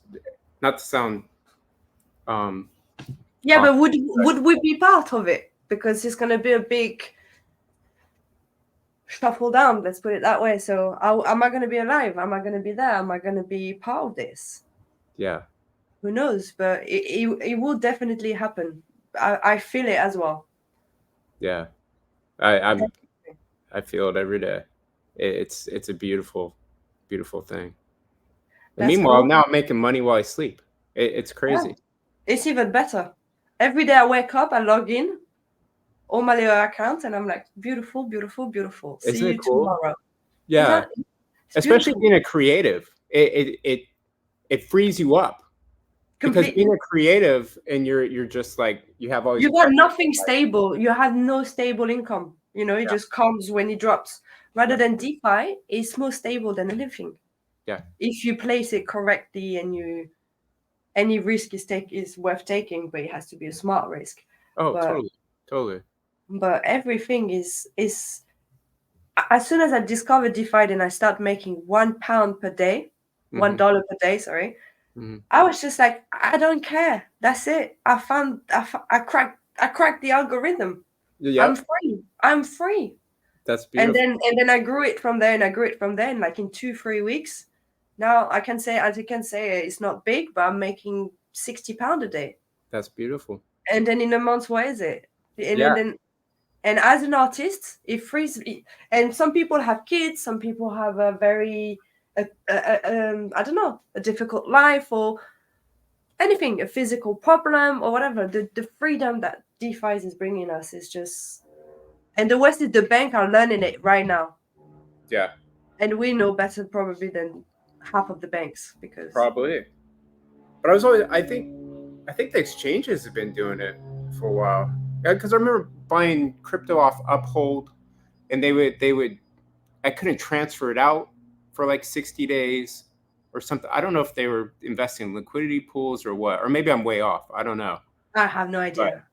[SPEAKER 2] not to sound
[SPEAKER 1] Yeah,
[SPEAKER 2] con-
[SPEAKER 1] but would we be part of it? Because it's going to be a big shuffle down. Let's put it that way. So, am I going to be alive? Am I going to be there? Am I going to be part of this?
[SPEAKER 2] yeah,
[SPEAKER 1] Who knows? But it will definitely happen. I feel it as well.
[SPEAKER 2] yeah. I feel it every day. It's a beautiful thing. And
[SPEAKER 1] That's
[SPEAKER 2] meanwhile,
[SPEAKER 1] cool.
[SPEAKER 2] now I'm making money while I sleep. It's crazy.
[SPEAKER 1] Yeah. It's even better. Every day I wake up, I log in, all my little accounts, and I'm like, beautiful, beautiful, beautiful. See
[SPEAKER 2] Isn't it
[SPEAKER 1] you
[SPEAKER 2] cool?
[SPEAKER 1] tomorrow.
[SPEAKER 2] Yeah,
[SPEAKER 1] Exactly. It's
[SPEAKER 2] especially
[SPEAKER 1] beautiful.
[SPEAKER 2] being a creative. It frees you up because being
[SPEAKER 1] Completely.
[SPEAKER 2] a creative and you're just like you have all these
[SPEAKER 1] You got
[SPEAKER 2] pressure.
[SPEAKER 1] nothing stable. You have no stable income. You know, it
[SPEAKER 2] Yeah,
[SPEAKER 1] just comes when it drops.
[SPEAKER 2] yeah,
[SPEAKER 1] Rather than DeFi, it's more stable than anything.
[SPEAKER 2] yeah.
[SPEAKER 1] If you place it correctly and you any risk is worth taking, but it has to be a smart risk.
[SPEAKER 2] Oh,
[SPEAKER 1] But
[SPEAKER 2] totally.
[SPEAKER 1] everything is as soon as I discovered DeFi and I start making £1 per day,
[SPEAKER 2] Hmm.
[SPEAKER 1] $1 per day, sorry,
[SPEAKER 2] Hmm.
[SPEAKER 1] I was just like, I don't care. That's it. I cracked the algorithm. I'm
[SPEAKER 2] Yep,
[SPEAKER 1] free. I'm free.
[SPEAKER 2] that's
[SPEAKER 1] And
[SPEAKER 2] beautiful.
[SPEAKER 1] then I grew it from there and I grew it from there. And like in 2-3 weeks, now I can say, as you can say, it's not big, but I'm making £60 a day.
[SPEAKER 2] That's beautiful.
[SPEAKER 1] And then in a month, what is it?
[SPEAKER 2] Yeah.
[SPEAKER 1] And as an artist, it frees me. And some people have kids, some people have a very, I don't know, a difficult life or anything, a physical problem or whatever. The freedom that DeFi is bringing us is just, and the West is the bank are learning it right now.
[SPEAKER 2] Yeah,
[SPEAKER 1] And we know better probably than half of the banks because
[SPEAKER 2] probably. But I was always I think the exchanges have been doing it for a while. Yeah, because I remember buying crypto off Uphold, and they would I couldn't transfer it out for like 60 days or something. I don't know if they were investing in liquidity pools or what, or maybe I'm way off. I don't know.
[SPEAKER 1] I have no
[SPEAKER 2] But
[SPEAKER 1] idea.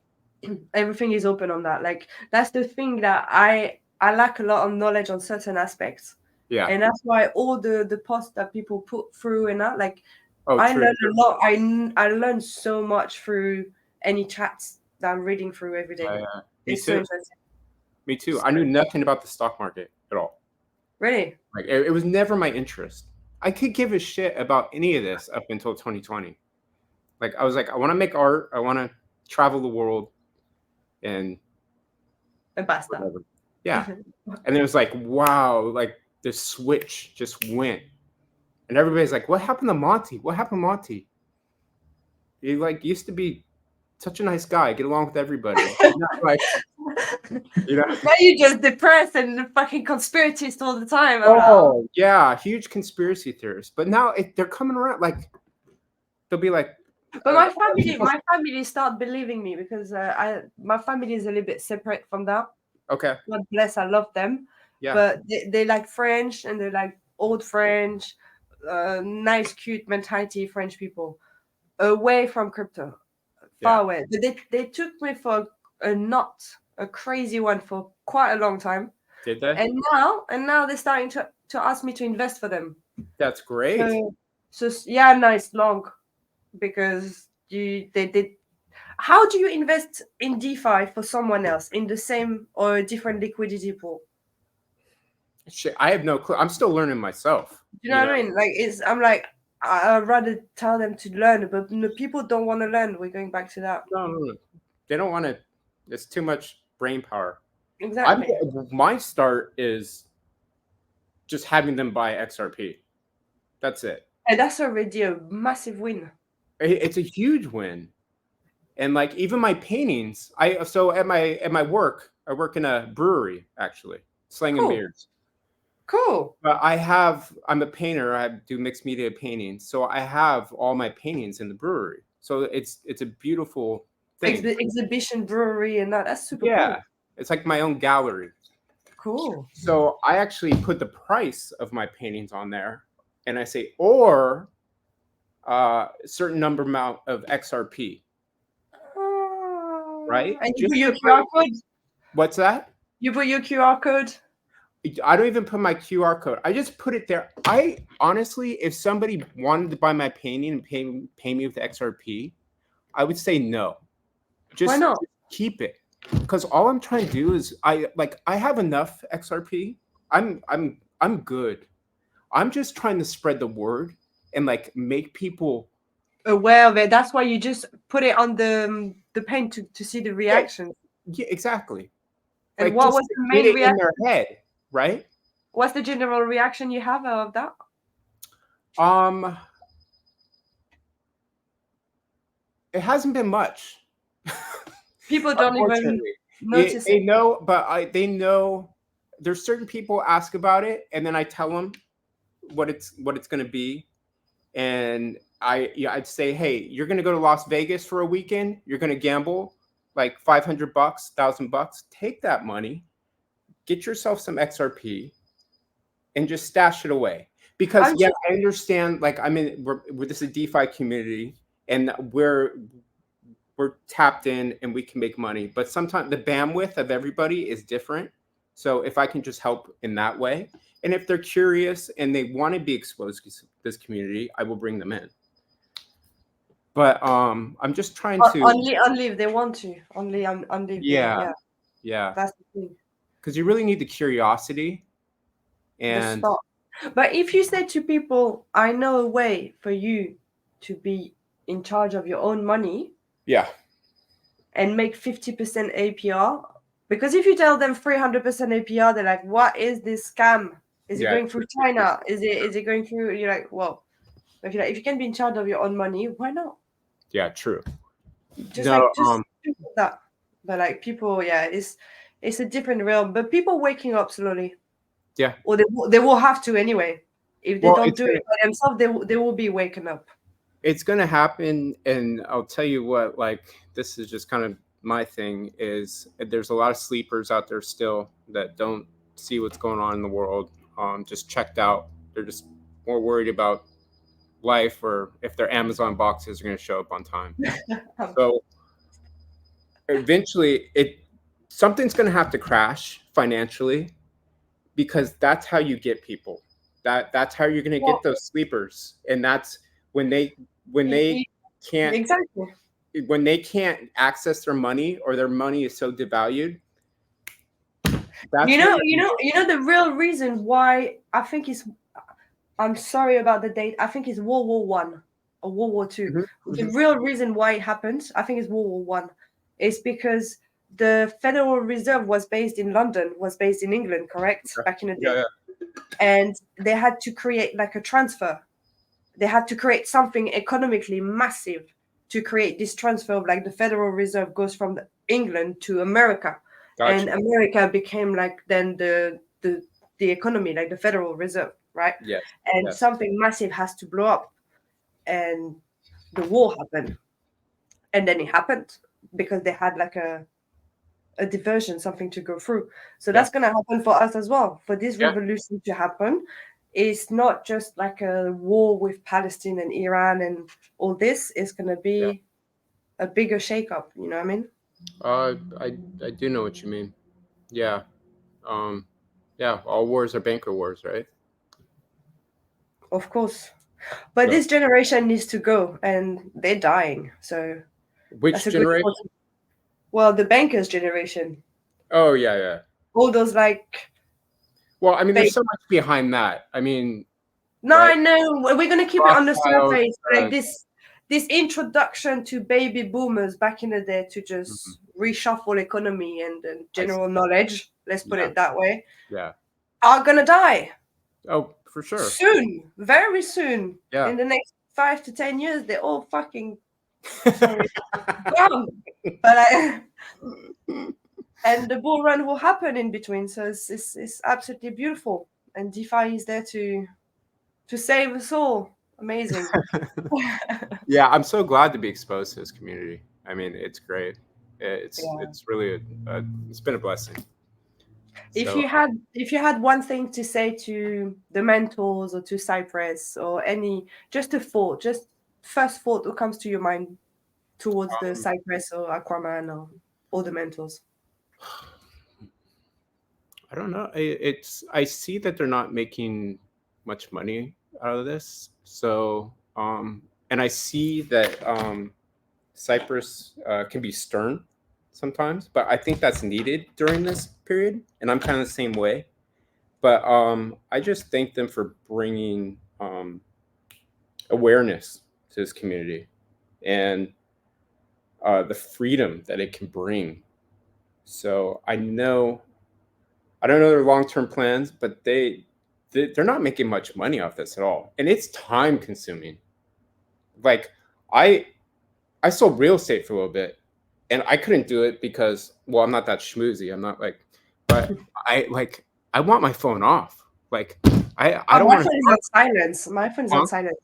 [SPEAKER 1] Everything is open on that. Like that's the thing that I lack a lot of knowledge on certain aspects.
[SPEAKER 2] yeah.
[SPEAKER 1] And that's why all the posts that people put through and that, like
[SPEAKER 2] Oh,
[SPEAKER 1] I
[SPEAKER 2] true.
[SPEAKER 1] learned a lot. I learned so much through any chats that I'm reading through every day.
[SPEAKER 2] Me
[SPEAKER 1] It's so
[SPEAKER 2] too.
[SPEAKER 1] interesting.
[SPEAKER 2] Me too.
[SPEAKER 1] So,
[SPEAKER 2] I knew nothing about the stock market at all.
[SPEAKER 1] really?
[SPEAKER 2] Like it was never my interest. I could give a shit about any of this up until 2020. Like I was like, I want to make art. I want to travel the world, and
[SPEAKER 1] And basta.
[SPEAKER 2] whatever. Yeah. And it was like, wow, like the switch just went. And everybody's like, what happened to Monty? What happened to Monty? He like used to be such a nice guy, get along with everybody. Not like, you know.
[SPEAKER 1] Now you just depressed and fucking conspiratist all the time. I'm like,
[SPEAKER 2] Oh yeah, huge conspiracy theorists. But now they're coming around. Like they'll be like,
[SPEAKER 1] but
[SPEAKER 2] people.
[SPEAKER 1] my family start believing me because my family is a little bit separate from that.
[SPEAKER 2] Okay,
[SPEAKER 1] God bless, I love them,
[SPEAKER 2] yeah,
[SPEAKER 1] but they like French and they like old French, nice, cute mentality French people, away from crypto, far
[SPEAKER 2] yeah.
[SPEAKER 1] away. But they took me for a crazy one for quite a long time,
[SPEAKER 2] Did they?
[SPEAKER 1] and now they're starting to ask me to invest for them.
[SPEAKER 2] That's great.
[SPEAKER 1] So yeah, nice long because they did. How do you invest in DeFi for someone else in the same or a different liquidity pool?
[SPEAKER 2] Shit, I have no clue. I'm still learning myself.
[SPEAKER 1] Do you know what I mean? Like I'm like I'd rather tell them to learn, but the people don't want to learn. We're going back to that.
[SPEAKER 2] No. They don't want to. It's too much brain power.
[SPEAKER 1] Exactly.
[SPEAKER 2] My start is just having them buy XRP. That's it.
[SPEAKER 1] And that's already a massive win.
[SPEAKER 2] It's a huge win. And like even my paintings, so at my work, I work in a brewery, actually, slinging
[SPEAKER 1] Cool.
[SPEAKER 2] beers.
[SPEAKER 1] Cool.
[SPEAKER 2] But I'm a painter. I do mixed media painting. So I have all my paintings in the brewery. So it's a beautiful thing.
[SPEAKER 1] Exhibition brewery and that's super
[SPEAKER 2] Yeah.
[SPEAKER 1] cool.
[SPEAKER 2] It's like my own gallery.
[SPEAKER 1] Cool.
[SPEAKER 2] So I actually put the price of my paintings on there, and I say, or a certain number amount of XRP, right?
[SPEAKER 1] And you
[SPEAKER 2] Just
[SPEAKER 1] put your
[SPEAKER 2] to
[SPEAKER 1] QR
[SPEAKER 2] bring-
[SPEAKER 1] code?
[SPEAKER 2] What's that?
[SPEAKER 1] You put your QR code?
[SPEAKER 2] I don't even put my QR code. I just put it there. I honestly, if somebody wanted to buy my painting and pay me with XRP, I would say no.
[SPEAKER 1] Why not?
[SPEAKER 2] Keep it, because all I'm trying to do is I have enough XRP. I'm good. I'm just trying to spread the word and like make people
[SPEAKER 1] aware of it. That's why you just put it on the paint to see the reaction.
[SPEAKER 2] Yeah, exactly.
[SPEAKER 1] And
[SPEAKER 2] like,
[SPEAKER 1] what
[SPEAKER 2] just
[SPEAKER 1] was the
[SPEAKER 2] get
[SPEAKER 1] main
[SPEAKER 2] it in
[SPEAKER 1] reaction?
[SPEAKER 2] their head, right?
[SPEAKER 1] What's the general reaction you have of that?
[SPEAKER 2] It hasn't been much.
[SPEAKER 1] People don't even notice
[SPEAKER 2] They
[SPEAKER 1] it.
[SPEAKER 2] know, but they know. There's certain people ask about it, and then I tell them what it's going to be, and I'd say, hey, you're going to go to Las Vegas for a weekend. You're going to gamble like $500, $1,000. Take that money, get yourself some XRP, and just stash it away. Because I understand. Like, I mean, this is a DeFi community, and we're tapped in and we can make money. But sometimes the bandwidth of everybody is different. So if I can just help in that way, and if they're curious and they want to be exposed to this community, I will bring them in. But I'm just trying to
[SPEAKER 1] only if they want to. Only
[SPEAKER 2] yeah.
[SPEAKER 1] That's the thing.
[SPEAKER 2] Because you really need the curiosity. And
[SPEAKER 1] but if you say to people, I know a way for you to be in charge of your own money, and make 50% APR, because if you tell them 300% APR, they're like, what is this scam? Is it going through China? Is it going through? You're like, well, if you can be in charge of your own money, why not?
[SPEAKER 2] Yeah, true.
[SPEAKER 1] Just that. But like people, it's a different realm. But people waking up slowly.
[SPEAKER 2] Yeah.
[SPEAKER 1] Or they will have to anyway. If they don't do it by themselves, they will be waking up.
[SPEAKER 2] It's going to happen. And I'll tell you what, like, this is just kind of my thing, is there's a lot of sleepers out there still that don't see what's going on in the world. Just checked out. They're just more worried about life, or if their Amazon boxes are going to show up on time. So eventually something's going to have to crash financially, because that's how you get people. That's how you're going to get those sleepers. And that's when they can't when they can't access their money, or their money is so devalued.
[SPEAKER 1] You know the real reason why I think is, I'm sorry about the date, I think it's World War I or World War II. The real reason why it happened, I think, is World War I. Is because the Federal Reserve was based in London, was based in England, correct? Back in the day. And they had to create like a transfer. They had to create something economically massive to create this transfer of, like, the Federal Reserve goes from England to America. And America became like then the economy, like the Federal Reserve, right? And something massive has to blow up, and the war happened. And then it happened because they had like a diversion, something to go through. So that's going to happen for us as well. For this revolution to happen, it's not just like a war with Palestine and Iran and all this. It's going to be a bigger shakeup. You know what I
[SPEAKER 2] mean? I do know what you mean. Yeah. All wars are banker wars, right?
[SPEAKER 1] Of course. But this generation needs to go, and they're dying. So
[SPEAKER 2] which generation?
[SPEAKER 1] Well, the bankers' generation.
[SPEAKER 2] Oh, yeah.
[SPEAKER 1] All those, like...
[SPEAKER 2] Well, I mean, there's so much behind that. I mean...
[SPEAKER 1] No, right? I know. We're going to keep it on the surface. Like this introduction to baby boomers back in the day to just reshuffle economy and general knowledge, let's put it that way, are going to die.
[SPEAKER 2] Oh, for sure.
[SPEAKER 1] Soon. Very soon. In the next 5 to 10 years, they're all fucking... gone. But and the bull run will happen in between. So it's absolutely beautiful. And DeFi is there to save us all. Amazing.
[SPEAKER 2] Yeah, I'm so glad to be exposed to this community. I mean, it's great. It's
[SPEAKER 1] Yeah.
[SPEAKER 2] it's really it's been a blessing.
[SPEAKER 1] If
[SPEAKER 2] So
[SPEAKER 1] you had one thing to say to the mentors or to Cypress or any, just a thought, just first thought that comes to your mind towards the Cypress or Aquaman or all the mentors.
[SPEAKER 2] I don't know. I see that they're not making much money out of this. So and I see that Cyprus can be stern sometimes, but I think that's needed during this period, and I'm kind of the same way. But I just thank them for bringing awareness to this community and the freedom that it can bring. So I don't know their long-term plans, but they're not making much money off this at all, and it's time consuming. Like I sold real estate for a little bit, and I couldn't do it because, well, I'm not that schmoozy. I'm not like, but I want my phone off. Like I don't
[SPEAKER 1] My
[SPEAKER 2] want
[SPEAKER 1] phone
[SPEAKER 2] to.
[SPEAKER 1] is on silence. My phone is on silence.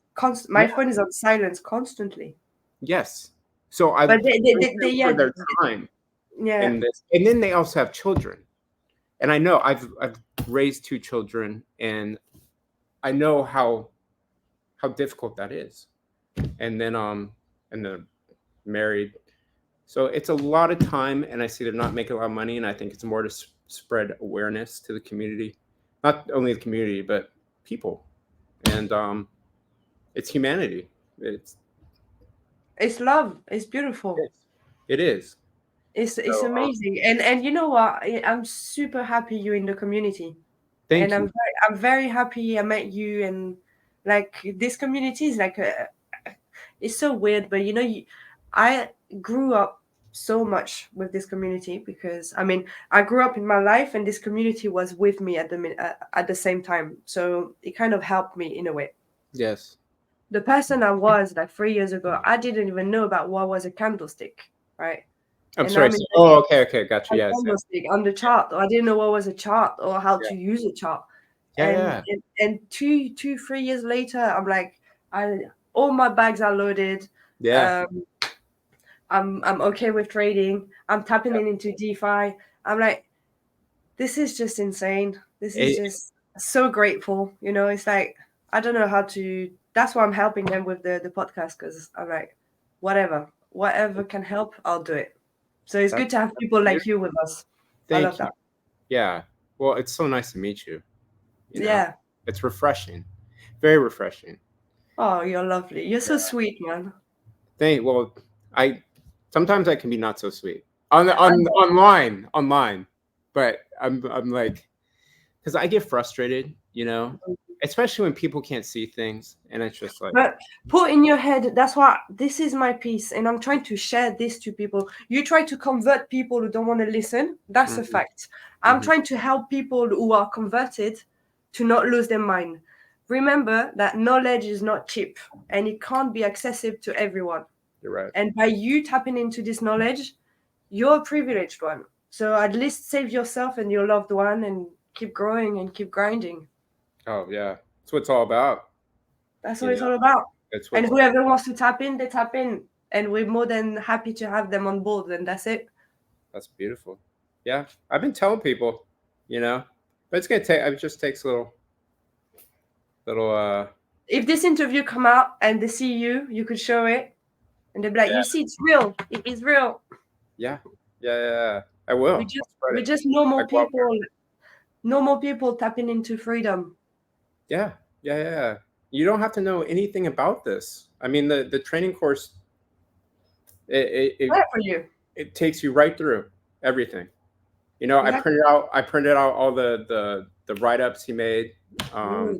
[SPEAKER 1] My
[SPEAKER 2] Yeah.
[SPEAKER 1] phone is on silence constantly.
[SPEAKER 2] Yes. So I
[SPEAKER 1] But
[SPEAKER 2] for their time
[SPEAKER 1] yeah.
[SPEAKER 2] in this, and then they also have children, and I know I've raised 2 children, and I know how difficult that is, and then married. So it's a lot of time, and I see they're not making a lot of money, and I think it's more to spread awareness to the community, not only the community but people, and it's humanity.
[SPEAKER 1] It's love. It's beautiful.
[SPEAKER 2] It is.
[SPEAKER 1] It's
[SPEAKER 2] So
[SPEAKER 1] amazing. And you know what? I'm super happy you're in the community. And
[SPEAKER 2] thank you.
[SPEAKER 1] I'm very happy I met you. And like this community is like it's so weird, but I grew up so much with this community because I mean I grew up in my life and this community was with me at the same time, so it kind of helped me in a way.
[SPEAKER 2] Yes.
[SPEAKER 1] The person I was like 3 years ago, I didn't even know about what was a candlestick, right?
[SPEAKER 2] I'm
[SPEAKER 1] And now
[SPEAKER 2] sorry.
[SPEAKER 1] I'm in
[SPEAKER 2] Oh, okay, got you.
[SPEAKER 1] a
[SPEAKER 2] Yes, yes,
[SPEAKER 1] candlestick on the chart, or I didn't know what was a chart or how
[SPEAKER 2] yeah,
[SPEAKER 1] to use a chart.
[SPEAKER 2] yeah,
[SPEAKER 1] And
[SPEAKER 2] yeah,
[SPEAKER 1] and 3 years later, I'm like, I all my bags are loaded.
[SPEAKER 2] yeah.
[SPEAKER 1] Um, I'm okay with trading. I'm tapping into DeFi. I'm like, this is just insane. This is
[SPEAKER 2] It,
[SPEAKER 1] just so grateful. It's like I don't know how to. That's why I'm helping them with the podcast because I'm like, whatever can help, I'll do it. So it's good to have
[SPEAKER 2] that's
[SPEAKER 1] people like
[SPEAKER 2] beautiful.
[SPEAKER 1] you with us. I love
[SPEAKER 2] Thank you.
[SPEAKER 1] that.
[SPEAKER 2] Yeah. Well, it's so nice to meet you. You know,
[SPEAKER 1] Yeah.
[SPEAKER 2] it's refreshing, very refreshing.
[SPEAKER 1] Oh, you're lovely. You're so sweet, man.
[SPEAKER 2] Well, I sometimes I can be not so sweet
[SPEAKER 1] I know.
[SPEAKER 2] online, but I'm like, because I get frustrated, especially when people can't see things, and it's just like,
[SPEAKER 1] But put in your head, that's why this is my piece, and I'm trying to share this to people. You try to convert people who don't want to listen. That's a
[SPEAKER 2] mhm,
[SPEAKER 1] fact. I'm
[SPEAKER 2] mhm,
[SPEAKER 1] trying to help people who are converted to not lose their mind. Remember that knowledge is not cheap and it can't be accessible to everyone.
[SPEAKER 2] you're right.
[SPEAKER 1] And by you tapping into this knowledge, you're a privileged one. So at least save yourself and your loved one and keep growing and keep grinding.
[SPEAKER 2] Oh yeah, that's what it's all about.
[SPEAKER 1] That's what
[SPEAKER 2] You
[SPEAKER 1] it's
[SPEAKER 2] know,
[SPEAKER 1] all about.
[SPEAKER 2] that's what
[SPEAKER 1] And
[SPEAKER 2] it's all.
[SPEAKER 1] whoever wants to tap in, they tap in. And we're more than happy to have them on board. And that's it.
[SPEAKER 2] That's beautiful. Yeah, I've been telling people, but it's gonna take. It just takes a little.
[SPEAKER 1] If this interview come out and they see you, you could show it. And they'll be like,
[SPEAKER 2] Yeah,
[SPEAKER 1] you see, it's real. It is real.
[SPEAKER 2] yeah, yeah, yeah. I will.
[SPEAKER 1] We
[SPEAKER 2] I'll
[SPEAKER 1] just
[SPEAKER 2] spread
[SPEAKER 1] we
[SPEAKER 2] it
[SPEAKER 1] just normal
[SPEAKER 2] like wildfire.
[SPEAKER 1] people, normal people tapping into freedom.
[SPEAKER 2] Yeah, yeah, yeah. You don't have to know anything about this. I mean, the training course it it,
[SPEAKER 1] There for you.
[SPEAKER 2] it takes you right through everything. I
[SPEAKER 1] Exactly.
[SPEAKER 2] printed out all the write ups he made,
[SPEAKER 1] Mm.
[SPEAKER 2] all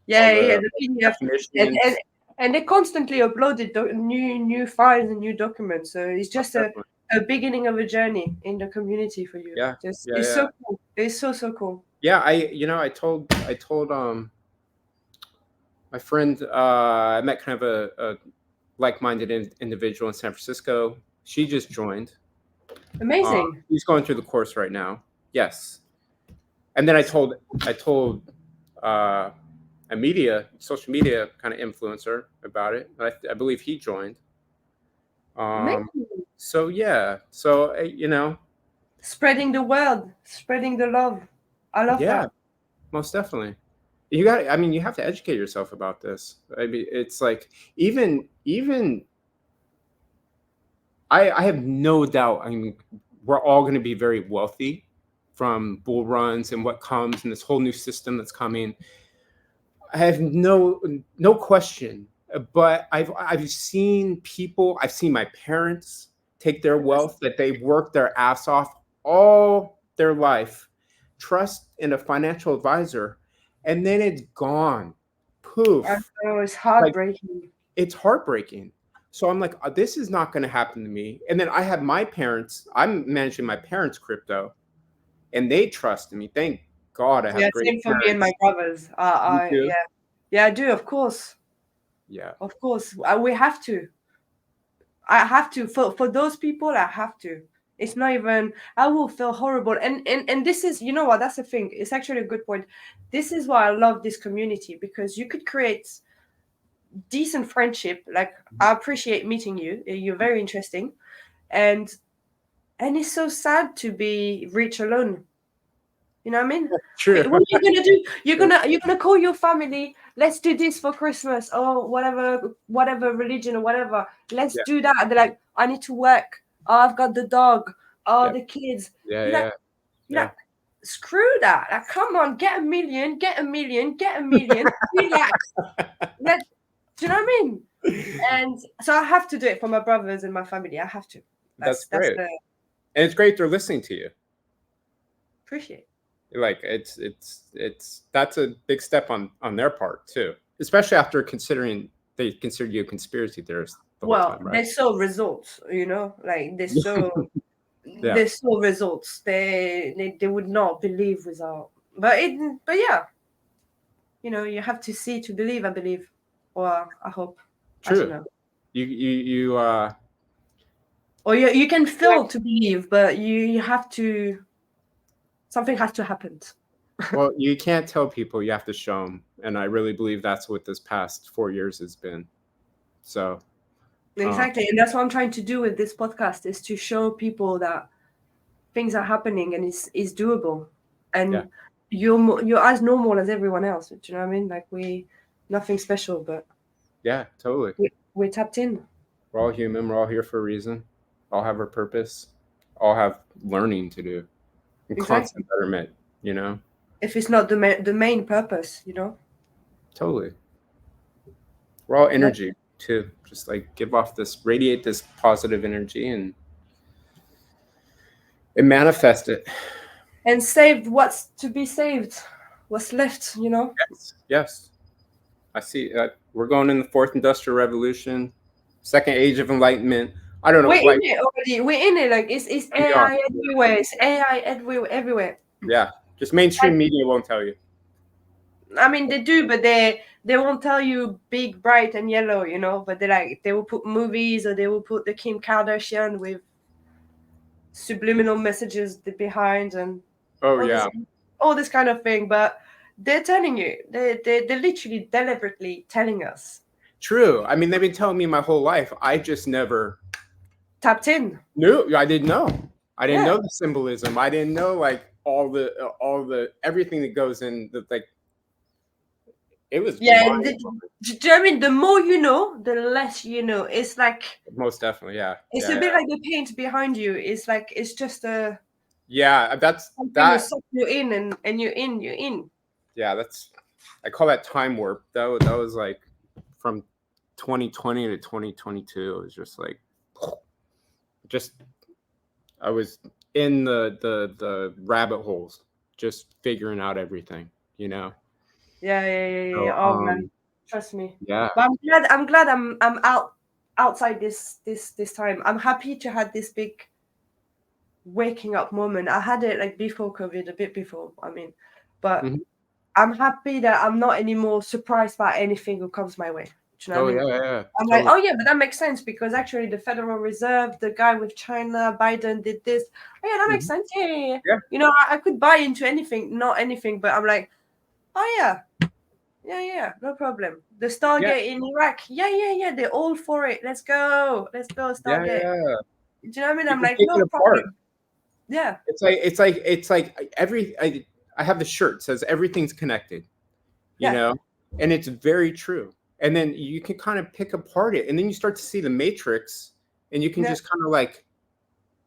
[SPEAKER 1] Yeah,
[SPEAKER 2] the
[SPEAKER 1] the PDF. And, and
[SPEAKER 2] definitions.
[SPEAKER 1] and they constantly uploaded new files and new documents. So it's
[SPEAKER 2] Oh,
[SPEAKER 1] just
[SPEAKER 2] definitely.
[SPEAKER 1] a beginning of a journey in the community for you.
[SPEAKER 2] Yeah,
[SPEAKER 1] Just
[SPEAKER 2] yeah,
[SPEAKER 1] it's
[SPEAKER 2] yeah,
[SPEAKER 1] so cool. It's so cool.
[SPEAKER 2] yeah. I told my friend, I met kind of a like-minded individual in San Francisco. She just joined,
[SPEAKER 1] Amazing.
[SPEAKER 2] He's going through the course right now. Yes. And then I told a social media kind of influencer about it. I believe he joined.
[SPEAKER 1] Amazing.
[SPEAKER 2] So yeah. So
[SPEAKER 1] Spreading the word, spreading the love. I love that.
[SPEAKER 2] most definitely. You have to educate yourself about this. I mean, it's like even I have no doubt. I mean, we're all going to be very wealthy from bull runs and what comes and this whole new system that's coming. I have no question. But I've seen people. I've seen my parents take their wealth that they worked their ass off all their life, trust in a financial advisor, and then it's gone. Poof.
[SPEAKER 1] I know, it's
[SPEAKER 2] Like,
[SPEAKER 1] heartbreaking.
[SPEAKER 2] it's heartbreaking. So I'm like, this is not going to happen to me. And then I have my parents. I'm managing my parents' crypto, and they trust me. Thank God I have great
[SPEAKER 1] Same for
[SPEAKER 2] parents.
[SPEAKER 1] me and my brothers.
[SPEAKER 2] You do?
[SPEAKER 1] Yeah, I do, of course.
[SPEAKER 2] Yeah.
[SPEAKER 1] Of course. We have to. I have to. For those people, I have to. It's not even, I will feel horrible. And this is, you know what, that's the thing. It's actually a good point. This is why I love this community, because you could create decent friendship. Like, I appreciate meeting you. You're very interesting. And it's so sad to be rich alone. You know what I mean?
[SPEAKER 2] True.
[SPEAKER 1] What are you gonna do? You're gonna call your family. Let's do this for Christmas, or whatever religion or whatever. Let's
[SPEAKER 2] Yeah.
[SPEAKER 1] do that. And they're like, I need to work. Oh, I've got the dog. Oh,
[SPEAKER 2] Yeah.
[SPEAKER 1] the kids.
[SPEAKER 2] Yeah.
[SPEAKER 1] You're
[SPEAKER 2] Yeah.
[SPEAKER 1] like, you're like, screw that. Like, come on, get a million, get a million, get a million. Relax. Let. Do you know what I mean? And so I have to do it for my brothers and my family. I have to.
[SPEAKER 2] That's great.
[SPEAKER 1] The,
[SPEAKER 2] And it's great they're listening to you.
[SPEAKER 1] appreciate.
[SPEAKER 2] Like it's that's a big step on their part too, especially after considering they considered you a conspiracy theorist the whole time, right?
[SPEAKER 1] They're so results, like they're so they're so results. They would not believe without, but yeah, you have to see to believe. I believe, or I hope.
[SPEAKER 2] True.
[SPEAKER 1] I don't know.
[SPEAKER 2] You
[SPEAKER 1] or you can feel to believe, but you have to. Something has to happen.
[SPEAKER 2] Well, you can't tell people, you have to show them, and I really believe that's what this past 4 years has been. So
[SPEAKER 1] exactly, and that's what I'm trying to do with this podcast, is to show people that things are happening and it's doable, and you're as normal as everyone else. Do you know what I mean? Like, nothing special, but
[SPEAKER 2] yeah, totally.
[SPEAKER 1] We're tapped in.
[SPEAKER 2] We're all human. We're all here for a reason. All have our purpose. All have learning to do. And constant betterment, If
[SPEAKER 1] it's not the main purpose,
[SPEAKER 2] Totally. We're all energy too. Just like radiate this positive energy and manifest it.
[SPEAKER 1] And save what's to be saved. What's left,
[SPEAKER 2] Yes. I see. We're going in the fourth industrial revolution, second age of enlightenment. I don't know.
[SPEAKER 1] We're in it already. We're in it. Like, it's AI everywhere. It's AI everywhere.
[SPEAKER 2] Yeah. Just mainstream media won't tell you.
[SPEAKER 1] I mean, they do, but they won't tell you big, bright, and yellow, But they will put movies, or they will put the Kim Kardashian with subliminal messages behind, and all this kind of thing. But they're telling you, they're literally deliberately telling us.
[SPEAKER 2] True. I mean, they've been telling me my whole life. I just never
[SPEAKER 1] tapped in.
[SPEAKER 2] No, I didn't know. I didn't know the symbolism. I didn't know like all the everything that goes in the like. It was
[SPEAKER 1] do you know what I mean? The more you know, the less you know. It's like,
[SPEAKER 2] most definitely, yeah.
[SPEAKER 1] It's a bit like the paint behind you. It's like, it's just a
[SPEAKER 2] that's
[SPEAKER 1] that suck you in, and you're in.
[SPEAKER 2] Yeah, I call that time warp. That was like from 2020 to 2022. It was just like I was in the rabbit holes, just figuring out everything,
[SPEAKER 1] Yeah.
[SPEAKER 2] So,
[SPEAKER 1] oh man, trust me.
[SPEAKER 2] Yeah.
[SPEAKER 1] But I'm glad I'm outside this time. I'm happy to have this big waking up moment. I had it like before COVID, a bit before. I mean, but I'm happy that I'm not anymore surprised by anything that comes my way. Do you know what I mean?
[SPEAKER 2] Yeah.
[SPEAKER 1] I'm like, oh yeah, but that makes sense because actually the Federal Reserve, the guy with China, Biden did this. Oh yeah, that makes sense. Yeah. You know, I could buy into anything, not anything, but I'm like, oh yeah, no problem. The Stargate in Iraq, yeah, they're all for it. Let's go, Stargate.
[SPEAKER 2] Yeah.
[SPEAKER 1] Do you know what I mean?
[SPEAKER 2] You
[SPEAKER 1] I'm
[SPEAKER 2] can
[SPEAKER 1] like,
[SPEAKER 2] take
[SPEAKER 1] no
[SPEAKER 2] it apart.
[SPEAKER 1] problem. Yeah.
[SPEAKER 2] It's like I have the shirt says everything's connected, you know, and it's very true. And then you can kind of pick apart it, and then you start to see the matrix, and you can just kind of like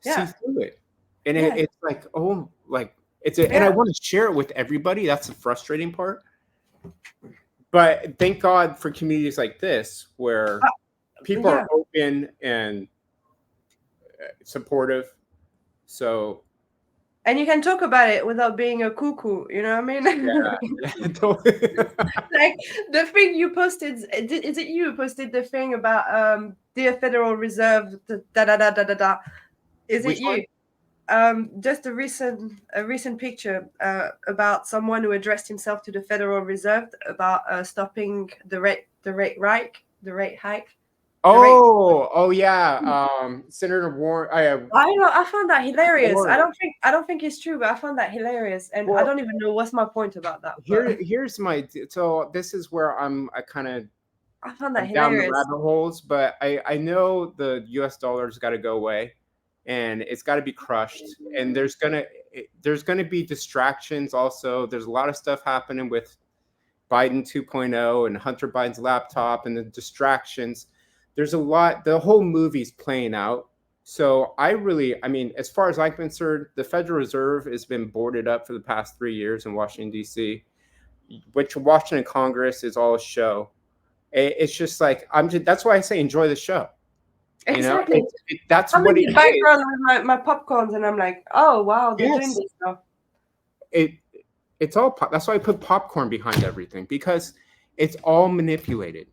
[SPEAKER 2] see through it. And it's like, oh, like and I want to share it with everybody. That's the frustrating part. But thank God for communities like this where people are open and supportive. So,
[SPEAKER 1] and you can talk about it without being a cuckoo, you know what I mean?
[SPEAKER 2] Yeah, totally.
[SPEAKER 1] Like the thing you posted, is it you who posted the thing about dear Federal Reserve, da da da da da da? Is it you? Just a recent picture about someone who addressed himself to the Federal Reserve about stopping the rate hike.
[SPEAKER 2] Oh yeah. Senator Warren.
[SPEAKER 1] I found that hilarious. I don't think it's true, but I found that hilarious, and I don't even know what's my point about that.
[SPEAKER 2] Here's my so this is where I kind of
[SPEAKER 1] I found that
[SPEAKER 2] down
[SPEAKER 1] hilarious.
[SPEAKER 2] the rabbit holes, but I know the U.S. dollar's got to go away, and it's got to be crushed, and there's gonna be distractions. Also, there's a lot of stuff happening with Biden 2.0 and Hunter Biden's laptop and the distractions. There's a lot. The whole movie's playing out. So I mean, as far as I'm concerned, the Federal Reserve has been boarded up for the past 3 years in Washington, D.C., which Washington Congress is all a show. It's just like, that's why I say enjoy the show.
[SPEAKER 1] Exactly.
[SPEAKER 2] You know, that's
[SPEAKER 1] I'm
[SPEAKER 2] what
[SPEAKER 1] in the background with my popcorns, and I'm like, oh wow, they're doing this stuff.
[SPEAKER 2] It's all that's why I put popcorn behind everything, because it's all manipulated.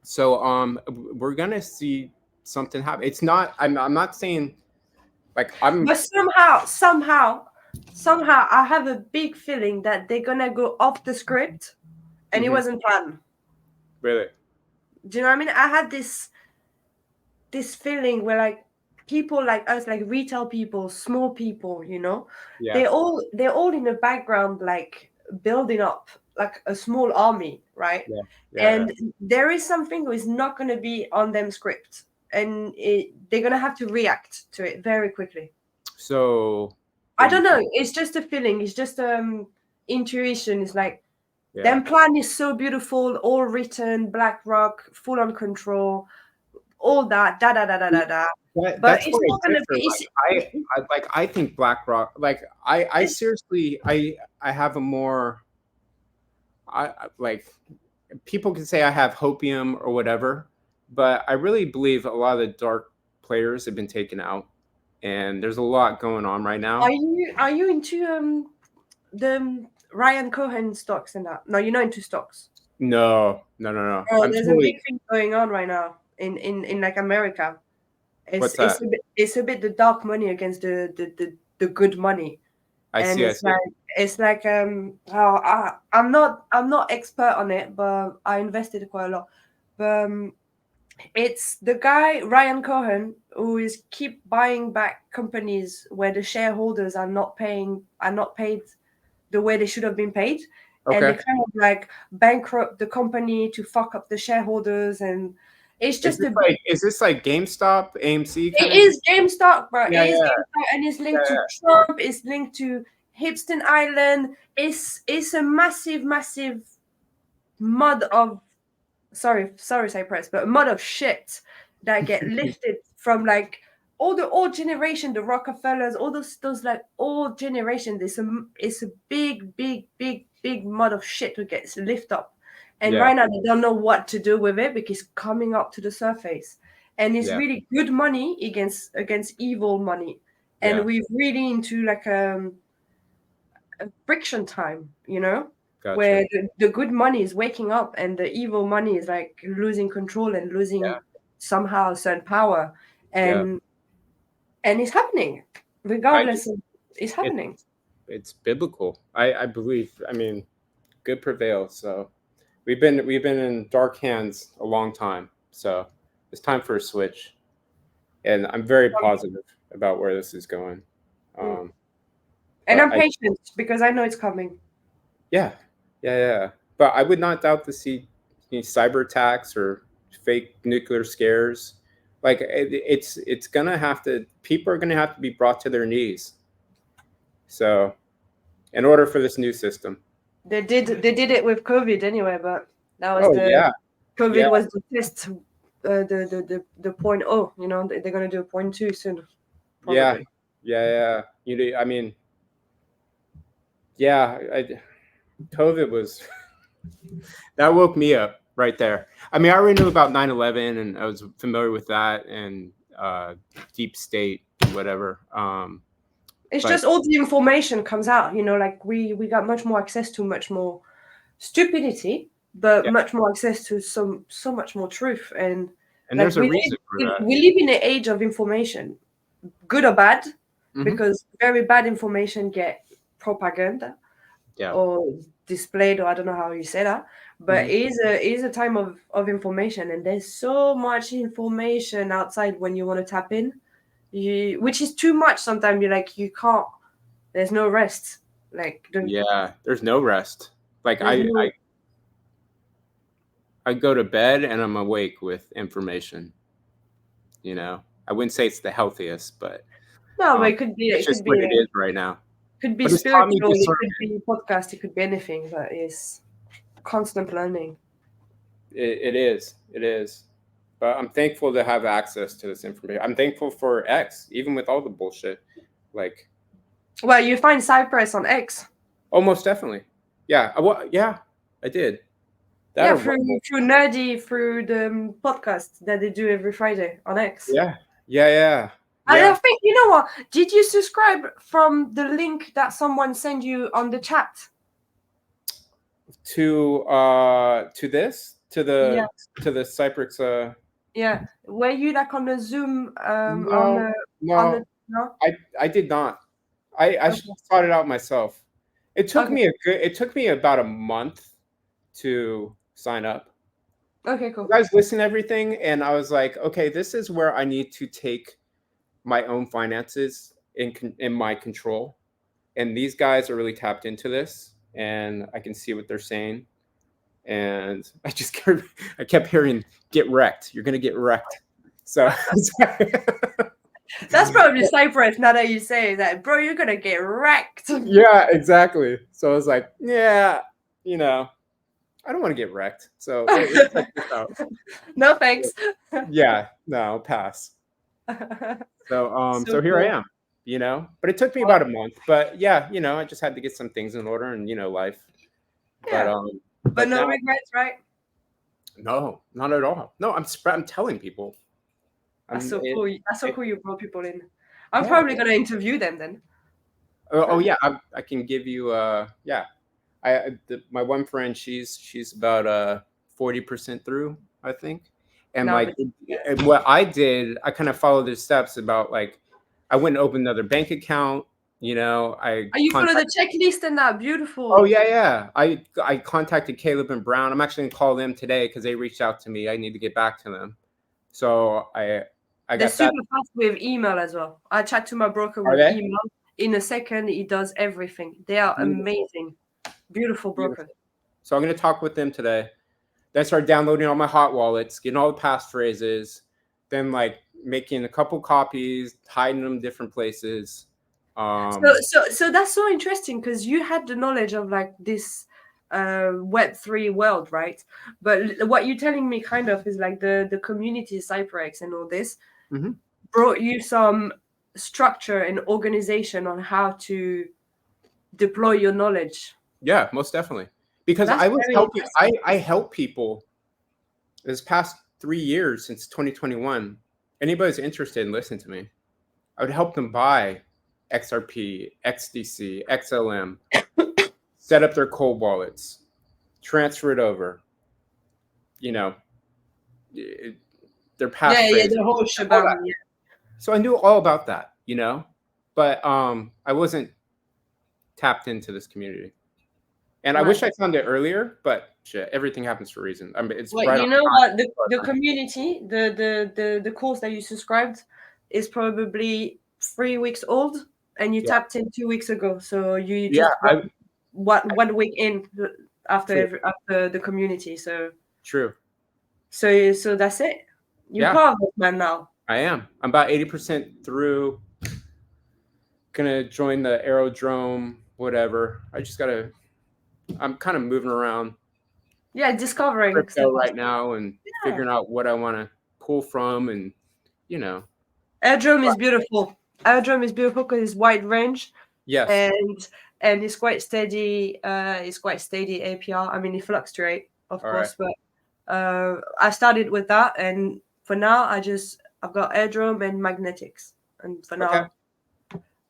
[SPEAKER 2] So we're gonna see something happen. It's not. I'm not saying like
[SPEAKER 1] But somehow, I have a big feeling that they're gonna go off the script, and it wasn't planned.
[SPEAKER 2] Really?
[SPEAKER 1] Do you know what I mean? I had this feeling where like people like us, like retail people, small people, you know, they're all in the background, like building up like a small army, right? And there is something who is not going to be on them script, and they're going to have to react to it very quickly.
[SPEAKER 2] So
[SPEAKER 1] I don't know. It's just a feeling. It's just intuition. It's like them plan is so beautiful, all written, BlackRock, full on control, all that, da. But it's not going to be.
[SPEAKER 2] I think BlackRock. Like I seriously, I have a more. I like. People can say I have hopium or whatever, but I really believe a lot of the dark players have been taken out, and there's a lot going on right now.
[SPEAKER 1] Are you into the Ryan Cohen stocks and that? No, you're not into stocks.
[SPEAKER 2] No.
[SPEAKER 1] Oh, there's a big thing going on right now in like America.
[SPEAKER 2] What's that?
[SPEAKER 1] It's a bit the dark money against the good money. It's like I'm not expert on it, but I invested quite a lot. But it's the guy Ryan Cohen who is keep buying back companies where the shareholders are not paid the way they should have been paid. And they kind of like bankrupt the company to fuck up the shareholders, and it's just
[SPEAKER 2] is this like GameStop, AMC?
[SPEAKER 1] It is GameStop, bro. It is GameStop, and it's linked to Trump. It's linked to Hipston Island. It's a massive mud of sorry CYPRX, but a mud of shit that get lifted from like all the old generation, the Rockefellers, all those like old generation. It's a big mud of shit that gets lifted up, and right now they don't know what to do with it because it's coming up to the surface, and it's really good money against evil money, and we're really into like a friction time, you know. Gotcha. Where the good money is waking up and the evil money is like losing control and losing somehow certain power, and it's happening regardless it's happening.
[SPEAKER 2] It's biblical. I believe. I mean, good prevails. So we've been in dark hands a long time, so it's time for a switch, and I'm very positive about where this is going.
[SPEAKER 1] And I'm patient because I know it's coming.
[SPEAKER 2] Yeah. But I would not doubt to see cyber attacks or fake nuclear scares. Like it's gonna have to. People are gonna have to be brought to their knees. So, in order for this new system,
[SPEAKER 1] They did it with COVID anyway, but that was COVID was the test, the point. Oh, they're gonna do a 0.2 soon. Probably.
[SPEAKER 2] Yeah. I mean, COVID was that woke me up right there. I mean, I already knew about 9/11 and I was familiar with that and deep state, whatever.
[SPEAKER 1] It's just all the information comes out, like we got much more access to much more stupidity, but much more access to so much more truth. And like,
[SPEAKER 2] there's a reason for that.
[SPEAKER 1] We live in an age of information, good or bad, because very bad information get propaganda or displayed, or I don't know how you say that, but it is a time of information, and there's so much information outside when you want to tap in, which is too much sometimes. You can't, there's no rest.
[SPEAKER 2] There's no rest. Like I go to bed and I'm awake with information. I wouldn't say it's the healthiest, but
[SPEAKER 1] no, but it could be.
[SPEAKER 2] It's just what it is right now.
[SPEAKER 1] Could be spiritual. It could be podcast. It could be anything. But it's constant learning.
[SPEAKER 2] It is. But I'm thankful to have access to this information. I'm thankful for X, even with all the bullshit.
[SPEAKER 1] Well, you find CYPRX on X.
[SPEAKER 2] Oh, most definitely. Yeah. I did.
[SPEAKER 1] Through Nerdy, through the podcast that they do every Friday on X.
[SPEAKER 2] Yeah.
[SPEAKER 1] I think, you know what? Did you subscribe from the link that someone sent you on the chat?
[SPEAKER 2] To this? To the CYPRX
[SPEAKER 1] Yeah. Were you on the Zoom
[SPEAKER 2] No. I did not. I sought it out myself. It took me about a month to sign up.
[SPEAKER 1] Okay, cool.
[SPEAKER 2] I was listening to everything and I was like, okay, this is where I need to take my own finances in my control. And these guys are really tapped into this and I can see what they're saying. And I kept hearing, get wrecked. You're going to get wrecked. So
[SPEAKER 1] that's probably CYPRX. Now that you say that, bro, you're going to get wrecked.
[SPEAKER 2] Yeah, exactly. So I was like, yeah, I don't want to get wrecked. So let's check this out.
[SPEAKER 1] No, thanks.
[SPEAKER 2] Yeah, no, pass. So here I am, but it took me about a month, but yeah, I just had to get some things in order and, life.
[SPEAKER 1] Yeah. But no regrets, right?
[SPEAKER 2] No, not at all. No, I'm telling people.
[SPEAKER 1] That's so cool. That's so cool you brought people in. I'm probably going to interview them then.
[SPEAKER 2] Oh yeah. I can give you, my one friend, she's about 40% through, I think. And and what I did, I kind of followed the steps about I went and opened another bank account. You
[SPEAKER 1] follow the checklist and that beautiful.
[SPEAKER 2] Oh yeah. I contacted Caleb and Brown. I'm actually gonna call them today because they reached out to me. I need to get back to them. So they're
[SPEAKER 1] super fast with email as well. I chat to my broker with email. In a second, he does everything. They are amazing, beautiful broker.
[SPEAKER 2] So I'm gonna talk with them today. Then start downloading all my hot wallets, getting all the passphrases, then making a couple copies, hiding them different places.
[SPEAKER 1] So that's so interesting because you had the knowledge of this Web3 world, right? But what you're telling me kind of is the community CYPRX and all this brought you some structure and organization on how to deploy your knowledge.
[SPEAKER 2] Yeah, most definitely. Because I was helping, I help people this past 3 years since 2021. Anybody's interested in listening to me, I would help them buy XRP, XDC, XLM, set up their cold wallets, transfer it over, their passphrase.
[SPEAKER 1] The whole shebang. Yeah.
[SPEAKER 2] So I knew all about that, but I wasn't tapped into this community. And I wish I found it earlier, but shit, everything happens for a reason. I mean, it's
[SPEAKER 1] Well,
[SPEAKER 2] right
[SPEAKER 1] you
[SPEAKER 2] on
[SPEAKER 1] know
[SPEAKER 2] time.
[SPEAKER 1] what? The community, the course that you subscribed is probably 3 weeks old, and you tapped in 2 weeks ago. So you just one week in after the community. So
[SPEAKER 2] true.
[SPEAKER 1] So that's it. You're part of this, man, now.
[SPEAKER 2] I am. I'm about 80% through. Gonna join the aerodrome, whatever. I just gotta. I'm kind of moving around.
[SPEAKER 1] Yeah, discovering
[SPEAKER 2] crypto right now and figuring out what I want to pull from, and
[SPEAKER 1] Airdrome is beautiful. Airdrome is beautiful because it's wide range.
[SPEAKER 2] Yes.
[SPEAKER 1] And it's quite steady. It's quite steady APR. I mean, it fluctuates, of course, but I started with that, and for now, I've got Airdrome and magnetics, and for now,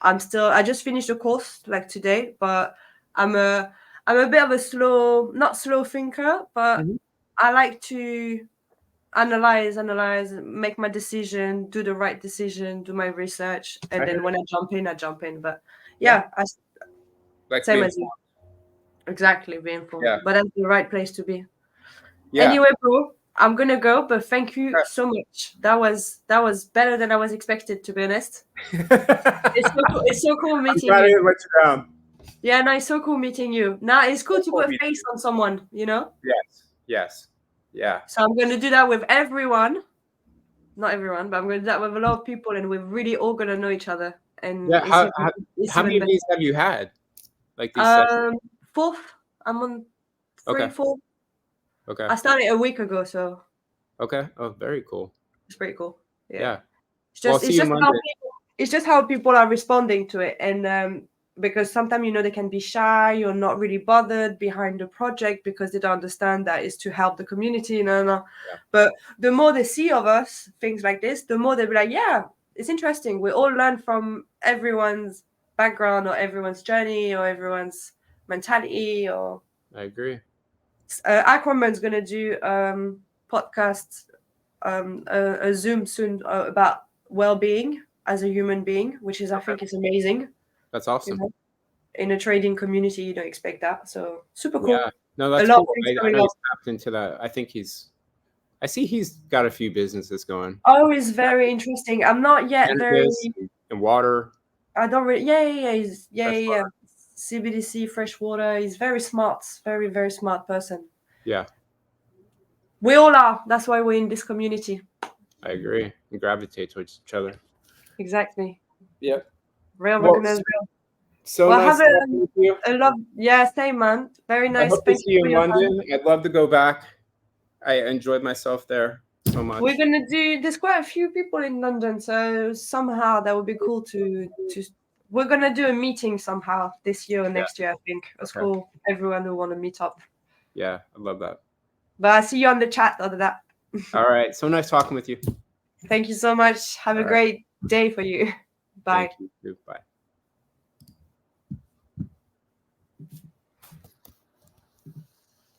[SPEAKER 1] I just finished the course like today, but I'm a bit of a not slow thinker, but I like to analyze, make my decision, do the right decision, do my research, and then when I jump in, I jump in. But same as you. Exactly, be informed. Yeah. But that's the right place to be. Yeah. Anyway, bro, I'm gonna go, but thank you so much. That was better than I was expected, to be honest. It's so cool meeting you.
[SPEAKER 2] Let you down.
[SPEAKER 1] Yeah, no, it's so cool meeting you. Now it's cool to put a face on someone,
[SPEAKER 2] Yes. Yeah.
[SPEAKER 1] So I'm gonna do that with everyone. Not everyone, but I'm gonna do that with a lot of people, and we're really all gonna know each other. And
[SPEAKER 2] how many of these have you had? Like these sessions?
[SPEAKER 1] 4th. I'm on 3, 4.
[SPEAKER 2] Okay.
[SPEAKER 1] I started a week ago, so.
[SPEAKER 2] Okay. Oh, very cool.
[SPEAKER 1] It's pretty cool.
[SPEAKER 2] Yeah.
[SPEAKER 1] It's just how people are responding to it, and because sometimes they can be shy or not really bothered behind the project because they don't understand that it's to help the community. Yeah. But the more they see of us, things like this, the more they'll be like, yeah, it's interesting. We all learn from everyone's background or everyone's journey or everyone's mentality. Or
[SPEAKER 2] I agree.
[SPEAKER 1] Aquaman's gonna do podcasts, a Zoom soon about well-being as a human being, which is I think is amazing.
[SPEAKER 2] That's awesome.
[SPEAKER 1] In a trading community, you don't expect that, so super cool.
[SPEAKER 2] Yeah, no, that's cool. I know he's tapped into that. I think I see he's got a few businesses going.
[SPEAKER 1] Oh, it's very interesting. I'm not yet
[SPEAKER 2] and water.
[SPEAKER 1] I don't really. Yeah. CBDC, fresh water. He's very smart. Very, very smart person.
[SPEAKER 2] Yeah.
[SPEAKER 1] We all are. That's why we're in this community.
[SPEAKER 2] I agree. We gravitate towards each other.
[SPEAKER 1] Exactly.
[SPEAKER 2] Yep.
[SPEAKER 1] Real recognize real.
[SPEAKER 2] So nice talking with you.
[SPEAKER 1] Same, man. Very nice.
[SPEAKER 2] I hope to see you in London. I'd love to go back. I enjoyed myself there so much.
[SPEAKER 1] We're gonna there's quite a few people in London, so somehow that would be cool to we're gonna do a meeting somehow this year or next year, I think. It's cool. Everyone who want to meet up.
[SPEAKER 2] Yeah, I love that.
[SPEAKER 1] But I'll see you on the chat other than that.
[SPEAKER 2] All right. So nice talking with you.
[SPEAKER 1] Thank you so much. Have a great day for you. Bye.
[SPEAKER 2] Thank you. Bye.